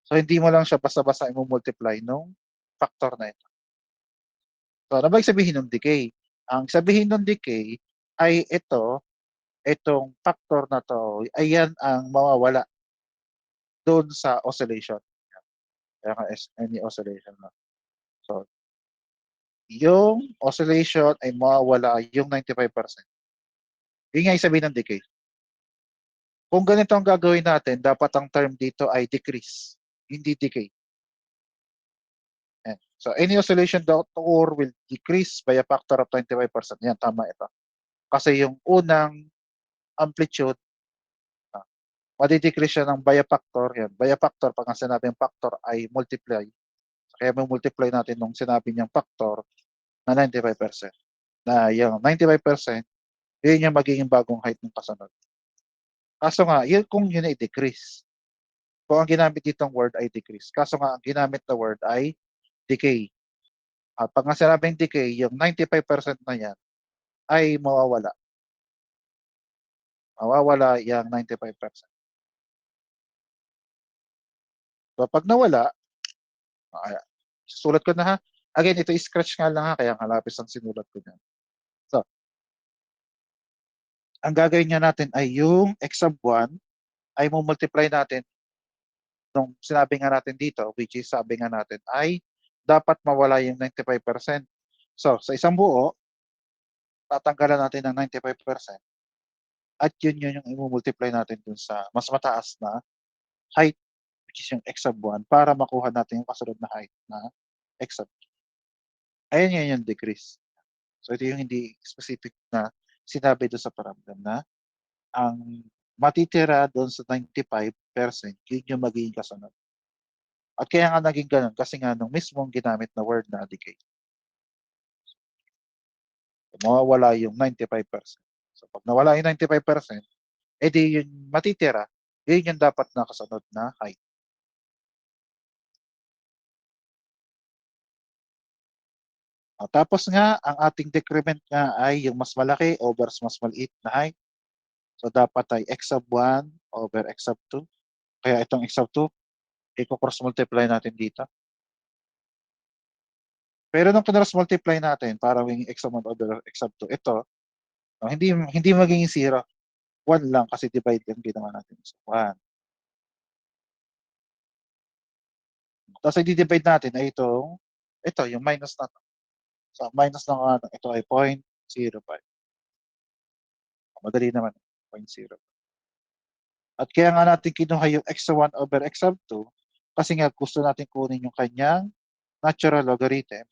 Speaker 1: So hindi mo lang siya basta-basta i-multiply nung factor na ito. So ano ba sabihin ng decay? Ang sabihin ng decay ay itong factor na to, ayan ang mawawala doon sa oscillation. Kaya nga any oscillation na. So yung oscillation ay mawawala yung 95%. Yun nga yung sabihin ng decay. Kung ganito ang gagawin natin, dapat ang term dito ay decrease, hindi decay. Yan. So any oscillation that occur will decrease by a factor of 25%. Yan, tama ito. Kasi yung unang amplitude, madidecrease siya ng by a factor. Yan, by a factor, pag ang sinabing factor ay multiply. Kaya may multiply natin nung sinabi niyang factor na 95%. Na yung 95%, yun yung magiging bagong height ng kasunod. Kaso nga, yun kung yun ay decrease. Kung ang ginamit ditong word ay decrease. Kaso nga, ang ginamit na word ay decay. At pag nga sinabing decay, yung 95% na yan ay mawawala. Mawawala yung 95%. So pag nawala, susulat ko na ha. Again, ito scratch nga lang ha, kaya nga lapis ang sinulat ko dyan. So, ang gagawin nga natin ay yung x sub 1 ay multiply natin nung sinabi nga natin dito, which is sabi nga natin ay dapat mawala yung 95%. So, sa isang buo, tatanggalan natin ng 95% at yun yung i-multiply natin dun sa mas mataas na height, which is yung x sub 1 para makuha natin yung kasunod na height na x sub 2. Ayan yun yung decrease. So ito yung hindi specific na sinabi doon sa paramdam na ang matitira doon sa 95%, yun yung magiging kasunod. At kaya nga naging gano'n kasi nga nung mismong ginamit na word na decay. Mawawala yung 95%. So 'pag nawala yung 95%, eh di yung matitira, yun yung dapat na kasunod na height. Tapos nga ang ating decrement nga ay yung mas malaki over sa mas maliit na height. So dapat ay x sub 1 over x sub 2. Kaya itong x sub 2, iko-cross multiply natin dito. Pero nung cross multiply natin para maging x sub 1 over x sub 2, ito, hindi magiging 0, 1 lang kasi divide yung ginawa natin. So 1. Tapos i-divide natin ay ito yung minus na 'to. So ang minus ng ano, ito ay 0.05. Madali naman, 0.0. At kaya nga natin kinuha yung x sub 1 over x sub 2 kasi nga gusto natin kunin yung kanyang natural logarithm.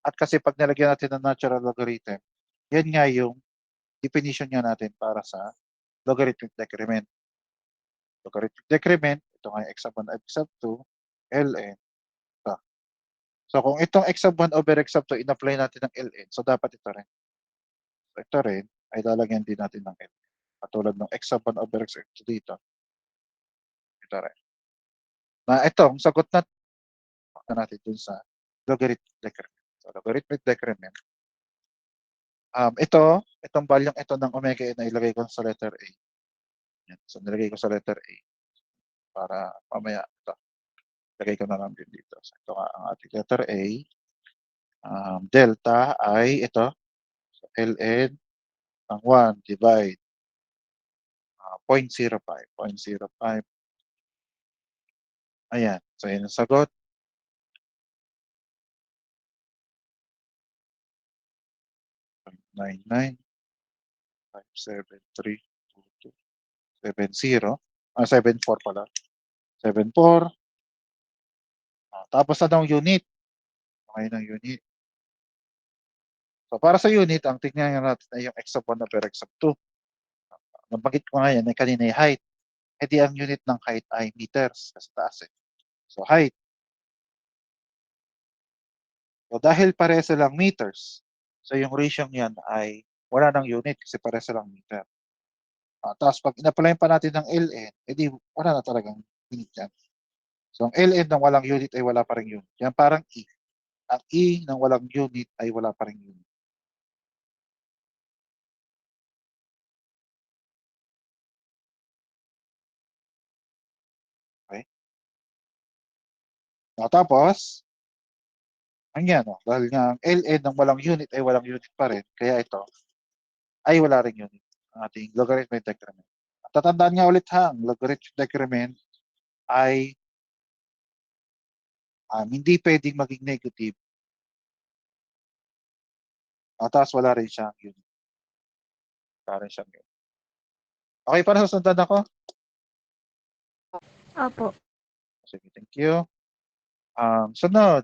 Speaker 1: At kasi 'pag nilagyan natin ng natural logarithm, yan nga yung definition nga natin para sa logarithmic decrement. Logarithmic decrement, ito nga yung x sub 1 x sub 2, ln. Ito. So kung itong x sub 1 over x sub 2 in-apply natin ng ln, so dapat ito rin. So ito rin ay lalagyan din natin ng ln. Katulad ng x sub 1 over x sub 2 dito, ito rin. Na itong sagot natin dun sa logarithmic decrement. So logarithmic decrement, itong valueng ito ng omega n ay ilagay ko sa letter A. Yan. So nilagay ko sa letter A para mamaya ito, lagay ko na lang din dito. So ito nga ang ating letter A. Delta ay ito, so ln ng 1 divide 0.05, 0.05. Ayan. So yan ang sagot. 0.99573270. 74 pala. 74. Tapos na daw unit. Okay ng unit. So para sa unit, ang tignan natin ay yung x sub 1 over x sub 2. Nabanggit ko nga yan, ay kanina yung height. Eh di ang unit ng height ay meters kasi taas eh. So height. So dahil pare silang meters, so yung ratio niyan ay wala ng unit kasi pare silang meter. Tapos pag in-applyan pa natin ng ln, edi wala na talagang unit yan. So ang ln ng walang unit ay wala pa ring unit. Yan parang e. Ang e ng walang unit ay wala pa ring unit. Okay? Tapos, ang yan, dahil nga ang ln ng walang unit ay walang unit pa rin, kaya ito ay wala ring unit, ang ating logarithmic decrement. Tatandaan nga ulit ha, ang logarithmic decrement ay hindi pwedeng maging negative. Tapos wala rin siyang unit. Wala rin siyang unit. Okay, para susundan ako?
Speaker 2: Opo.
Speaker 1: Sige, thank you. Sunod.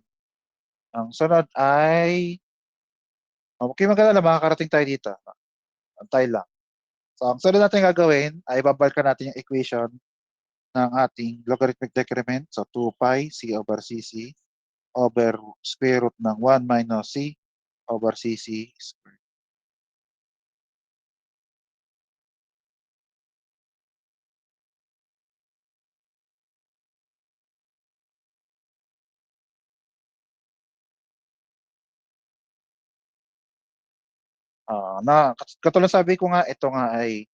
Speaker 1: Ang sunod ay, huwag kayong mag-alala, makakarating tayo dito. Antay lang. So, ang sunod natin gagawin ay babalikan natin yung equation ng ating logarithmic decrement. So, 2 pi c over cc over square root ng 1 minus c over cc squared. Katulad sabi ko nga, ito nga ay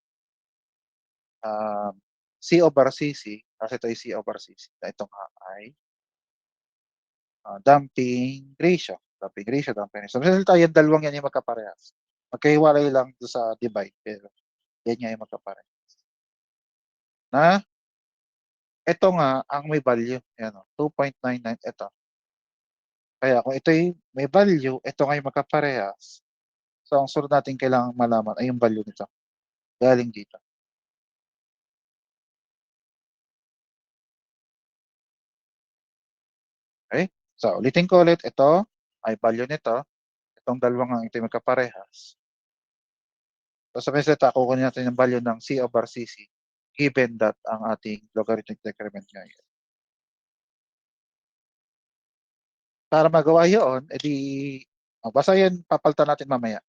Speaker 1: um, c over cc, kasi ito ay c over cc. Ito nga ay damping ratio. Damping ratio, damping ratio. So, tayo yung dalawang yan yung magkaparehas. Magkahiwalay lang do sa divide, pero yan nga yung magkaparehas. Na, ito nga ang may value. Yan, 2.99, ito. Kaya kung ito yung may value, ito nga yung magkaparehas. So, ang sunod natin kailangan malaman ay yung value nito. Galing dito. Okay? So, ulitin ko ulit. Ito ay value nito. Itong dalawang ang ito yung magkaparehas. So, sa meseta, kukunin natin yung value ng C over CC given that ang ating logarithmic decrement ngayon. para magawa yoon, basta yan papalitan natin mamaya.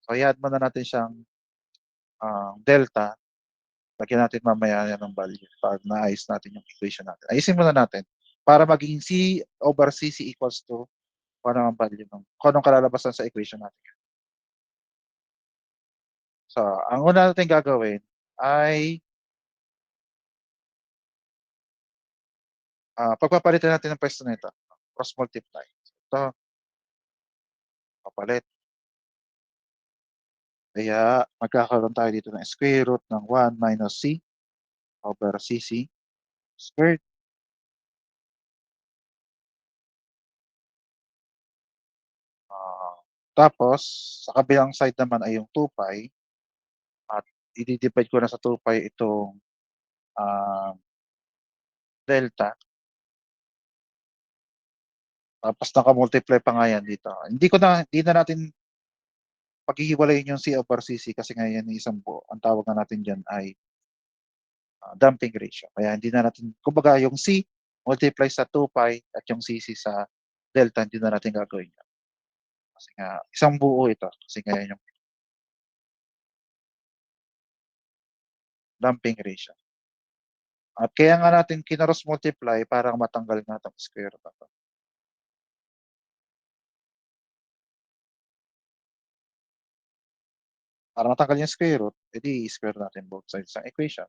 Speaker 1: So, i-add muna natin siyang, delta, lagyan natin mamaya yan ng value 'pag naayos natin yung equation natin. Ayusin muna natin para maging C/CC equals to kung ano ang value kung anong kalalabasan sa equation natin. So, ang una nating gagawin ay, pagpapalitan natin ng puwesto nito, cross multiply. Ito, papalit. Kaya magkakaroon tayo dito ng square root ng 1 minus C over CC squared. Ah, Tapos sa kabilang side naman ay yung 2 pi at idi-divide ko na sa 2 pi itong, ah, delta, tapos naka-multiply pa nga yan dito. Hindi na natin paghihiwalayin yung C over CC kasi nga yan ay isang buo. Ang tawag nga natin diyan ay, damping ratio. Kaya hindi na natin kumbaga yung C multiply sa 2 pi at yung CC sa delta hindi na natin gagawin yun. Kasi nga isang buo ito, kasi nga yan yung damping ratio. At kaya nga natin kina-cross multiply para matanggal nga 'tong square root na 'to. Para matanggal yung square root, square natin both sides ng equation.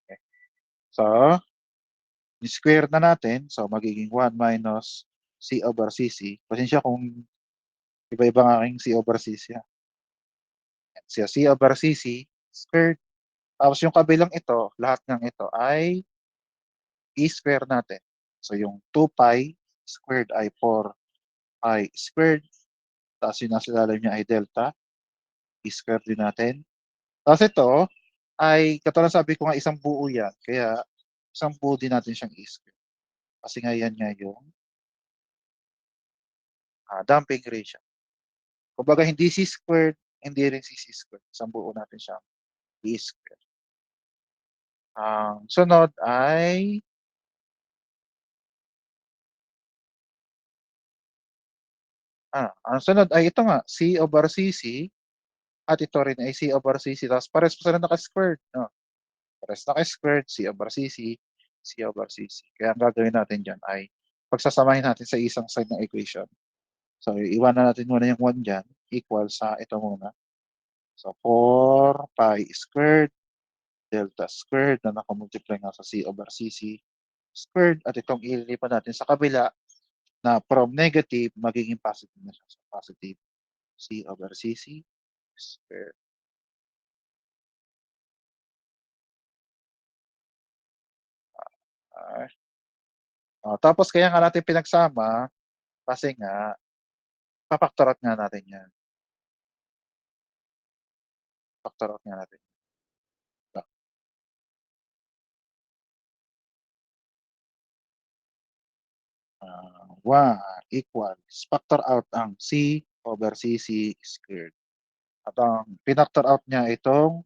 Speaker 1: Okay. So, ni-square na natin, so magiging 1 minus C over CC. Pasensya kung iba-iba ang aking C over CC, ha. So, C over CC squared, tapos yung kabilang ito, lahat ng ito ay i-square natin. So, yung 2 pi squared ay 4 pi squared, tapos yung nasa ilalim niya ay delta, i-square din natin. Tapos ito ay katulad sabi ko nga isang buo yan, kaya isang buo din natin siyang i-square. Kasi nga yan nga yung, damping ratio. Kumbaga hindi C squared, hindi rin C squared, isang buo natin siyang i-square. Ang sunod ay, ang sunod ay ito nga, C over CC at ito rin ay C over CC tapos parehas pa sila naka-squared 'no, parehas naka-squared, C over CC, C over CC. Kaya ang gagawin natin diyan ay pagsasamahin natin sa isang side ng equation. So, iiwanan natin muna yung 1 diyan, equal sa ito muna. So, 4 pi squared delta squared na naka-multiply nga sa C over CC squared at itong ililipat natin sa kabila na from negative magiging positive na siya. So, positive C over CC squared. Ah, Tapos kaya nga natin pinagsama kasi nga fa-factor out nga natin 'yan, factor out nga natin. Ah, 1 equals factor out ang C over CC squared at ang pinactor out niya itong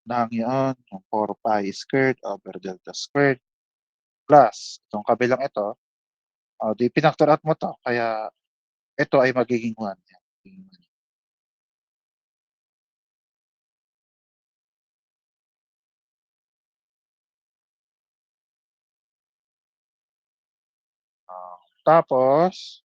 Speaker 1: ng yon, yung 4 pi squared over delta squared plus itong kabilang ito, 'di pinactor out mo 'to kaya ito ay magiging 1 yan, magiging 1. Tapos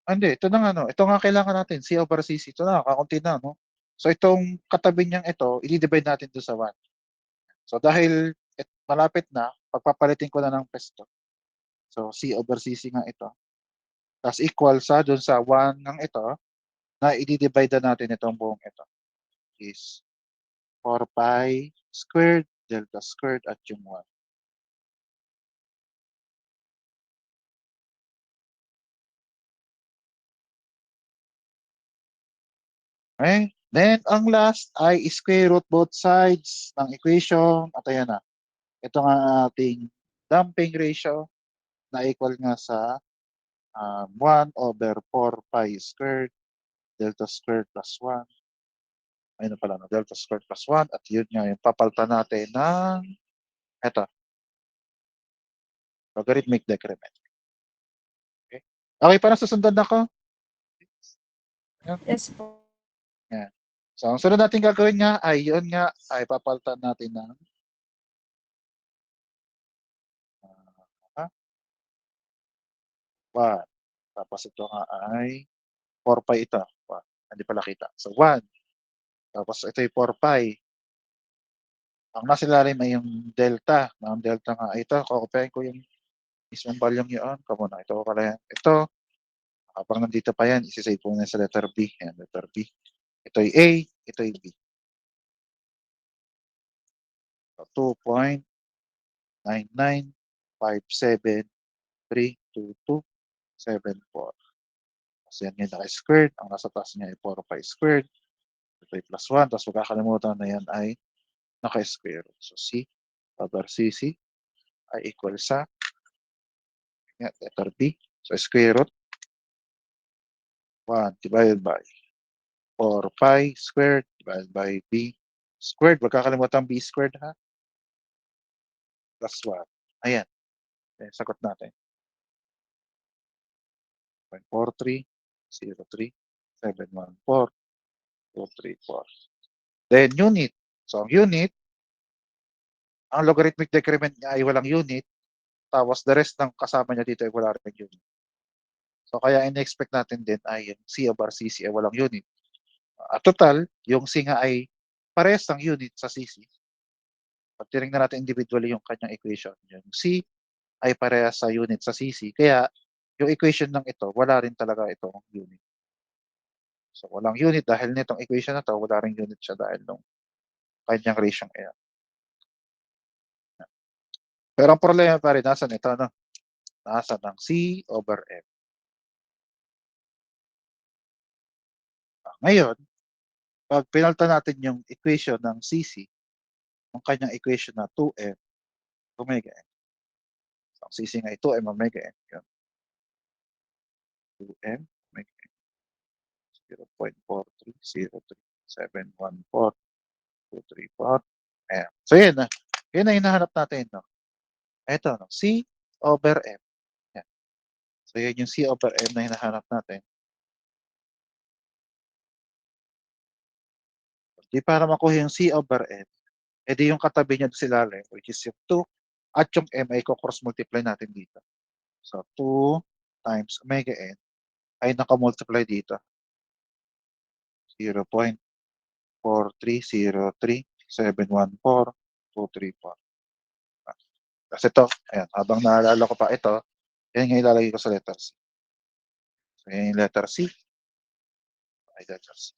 Speaker 1: hindi ito na nga 'no, ito nga kailangan natin C over CC ito na kakaunti na 'no. So itong katabi niyang ito i-di-divide natin dun sa 1. So dahil malapit na pagpapalitin ko na ng puwesto. So C over CC nga ito, ta's equal sa dun sa 1 ng ito na idi-divide na natin itong buong ito is 4 pi squared delta squared at yung 1. Okay, then ang last ay square root both sides ng equation at ayan na. Ito nga ang ating damping ratio na equal nga sa, 1 over 4 pi squared delta squared plus 1 ayun na pala 'no, delta squared plus 1 at yun nga yung papalitan natin ng eto, logarithmic decrement. Okay. Okey pa nasusundan ako? Ayan,
Speaker 2: Yes po.
Speaker 1: yan. So, ang sunod nating gagawin nga ay yun nga ay papalitan natin ng, ah, 1 tapos ito nga ay 4 pi ito, hindi pala kita. So, 1 tapos ito yung 4 pi. Ang nasa ilalim ay yung delta, ang delta nga ay ito kokopiyahin ko yung mismong valyung yun, muna ito ko pala yan. Ito, habang nandito pa yan ise-save ko muna sa letter B, yan letter B. Ito'y A, ito'y B. So, 2.995732274. Kasi yan yung naka-squared, ang nasa taas niya ay 4 pi squared, ito ay plus 1, tapos magkakalimutan na yan ay naka-square root. So C over CC ay equal sa yan, letter B. So square root 1 divided by 4 pi squared divided by B squared. Huwag kakalimutan B squared ha, plus 1. Ayan, yung sagot natin. 0.4303714234. Then unit. So ang unit, ang logarithmic decrement niya ay walang unit, tapos the rest ng kasama niya dito ay wala ring unit. So kaya in-expect natin din ay yung C over CC ay walang unit. At total, yung C nga ay parehas ng unit sa CC. Pag tinignan natin individually yung kanyang equation, yung C ay parehas sa unit sa CC. Kaya yung equation ng ito, wala rin talaga itong unit. So walang unit dahil nitong equation na to, wala ring unit siya dahil nung kanyang ratio air. Pero ang problema pa rin, nasa nito, no? Nasa ng C over M. Ngayon, pag pinalta natin yung equation ng CC, ang kanyang equation na 2M omega n. So, ang CC nga ay 2M omega n. Yun. 2M omega n. 0.4303714. Ayan. So yun na. Yun na hinahanap natin. No? Ito, no? C over M. Yan. So yun yung C over M na hinahanap natin. Di para makuha yung C over M, edi yung katabi niya sa ilalim, which is yung 2, at yung M ay cross multiply natin dito. So 2 times omega n ay nakamultiply dito. 0.4303714,234. Kasi ito, ayan, habang naalala ko pa ito, yan nga ilalagay ko sa letter C. So yan yung letter C, ay letter C.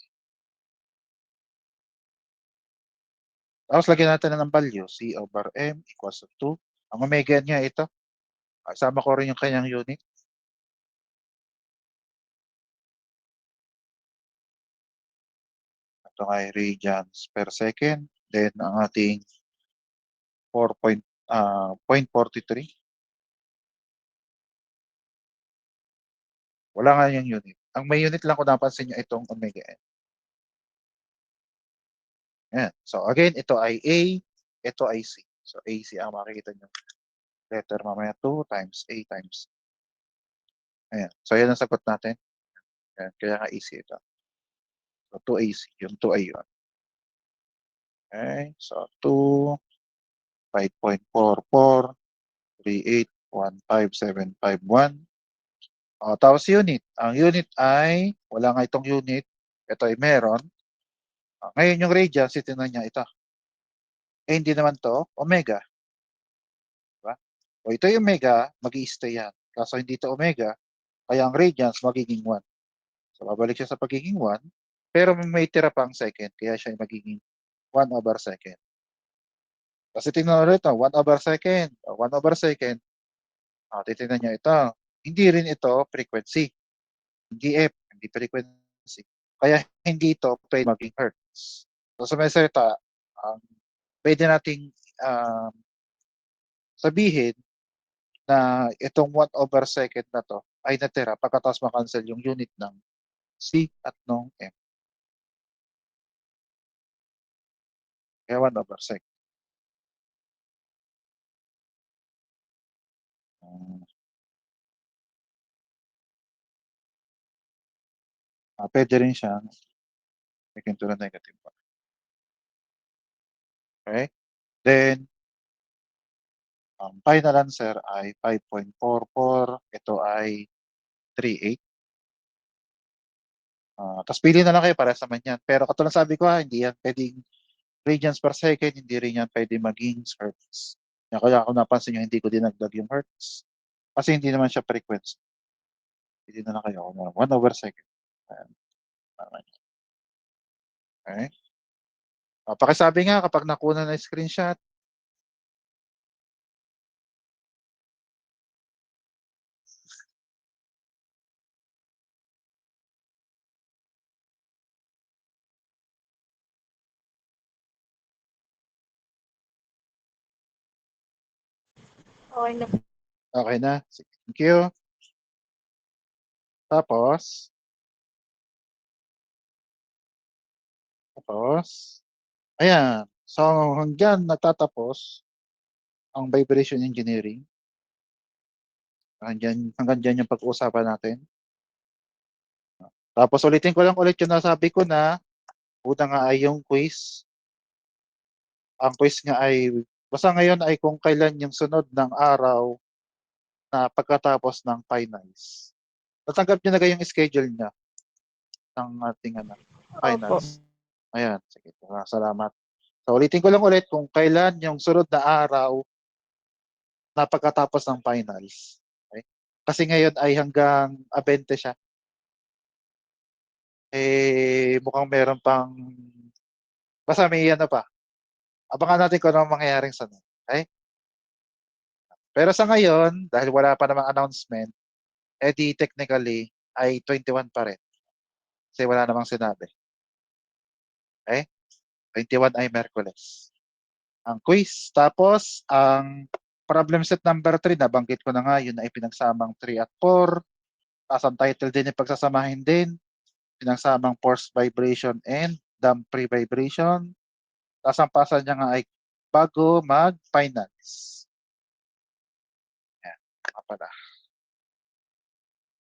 Speaker 1: Tapos lagyan natin na ng value, C over M equals to 2. Ang omega niya ito, sama ko rin yung kanyang unit. Ito ay radians per second. Then ang ating 0.43. Wala nga yung unit. Ang may unit lang kung napansin nyo itong omega n. Ayan. So again, ito ay A, ito ay C. So AC ang makikita nyo. Letter mamaya 2 times A times C. Ayan. So yan ang sagot natin. Ayan. Kaya nga AC ito. So 2AC. Yung 2 ay yun. Okay. So 2, 5.44381571. Tapos unit. Ang unit ay, wala nga itong unit. Ito ay meron. Ngayon yung radians, itinan niya ito. Hindi naman to omega. Diba? O ito yung omega, mag-i-stay yan. Kaso hindi ito omega, kaya ang radians magiging 1. So babalik siya sa pagiging 1, pero may tira pang second, kaya siya magiging 1 over second. Kasi tingnan ulit, 1 over second, 1 over second, titignan niya ito. Hindi rin ito frequency. Hindi F, hindi frequency. Kaya hindi ito pwede maging hertz. So sa may salita, pwede nating sabihin na itong 1 over second na to ay natira pagkatapos makancel yung unit ng C at ng M. Kaya 1/2. Pwede rin siya second to the negative 1. Okay? Then, ang final answer ay 5.44. Ito ay 3.8. Tapos pili na lang kayo para sa man yan. Pero katulad sabi ko hindi yan pwedeng radians per second, hindi rin yan pwede maging hertz. Kaya ako napansin nyo, hindi ko dinagdag yung hertz. Kasi hindi naman siya frequency. Pili na lang kayo. 1/2. Ayan. Tama yun. Okay? Pakisabi nga kapag nakuha na screenshot.
Speaker 2: Okay na.
Speaker 1: Okay na. Sige. Thank you. Tapos, ayan. So, hanggang nagtatapos ang vibration engineering. Hanggang dyan yung pag-uusapan natin. Tapos ulitin ko lang ulit yung nasabi ko na una nga ay yung quiz. Ang quiz nga ay, basta ngayon ay kung kailan yung sunod ng araw na pagkatapos ng finals. Natanggap nyo na kayong schedule niya ng ating
Speaker 2: Opo.
Speaker 1: finals. Ayan, sige. Salamat. So ulitin ko lang ulit kung kailan yung sunod na araw na pagkatapos ng finals. Okay? Kasi ngayon ay hanggang 20 siya. Mukhang meron pang, basta may pa. Abangan natin kung ano mangyayaring sunod. Okay? Pero sa ngayon, dahil wala pa namang announcement, technically ay 21 pa rin. Kasi wala namang sinabi. Okay? 21 ay Merkules. Ang quiz. Tapos, ang problem set number 3, nabanggit ko na nga, yun ay pinagsamang 3 at 4. Tapos ang title din ay pagsasamahin din, pinagsamang force vibration and damp free vibration. Tapos ang pasa niya nga ay bago mag-finals. Yan, mga pala.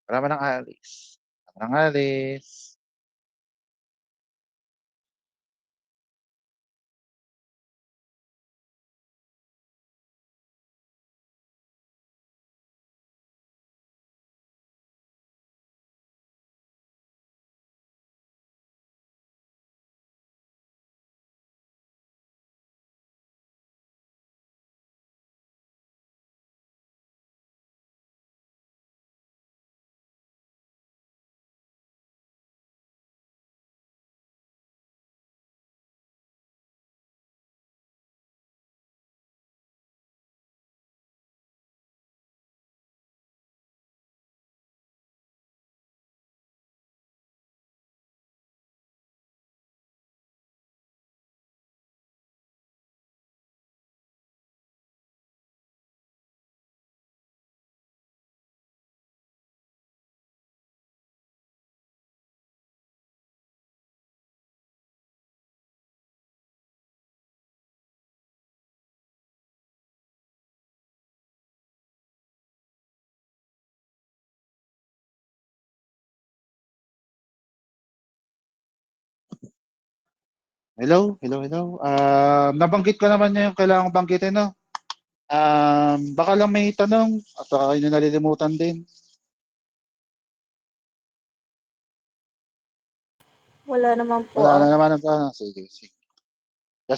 Speaker 1: Wala man ang alis. Wala man ang alis. Hello, hello, hello. Nabanggit ko naman niya yung kailangang banggitin, no? Baka lang may tanong at baka kayo nalilimutan din.
Speaker 2: Wala naman po.
Speaker 1: Wala na naman ang tanong. Sige, sige.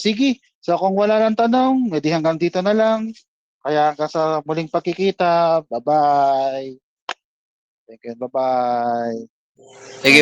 Speaker 1: Sige. So kung wala nang tanong, edi hanggang dito na lang. Kaya hanggang sa muling pagkikita. Bye-bye. Thank you. Bye-bye.
Speaker 3: Sige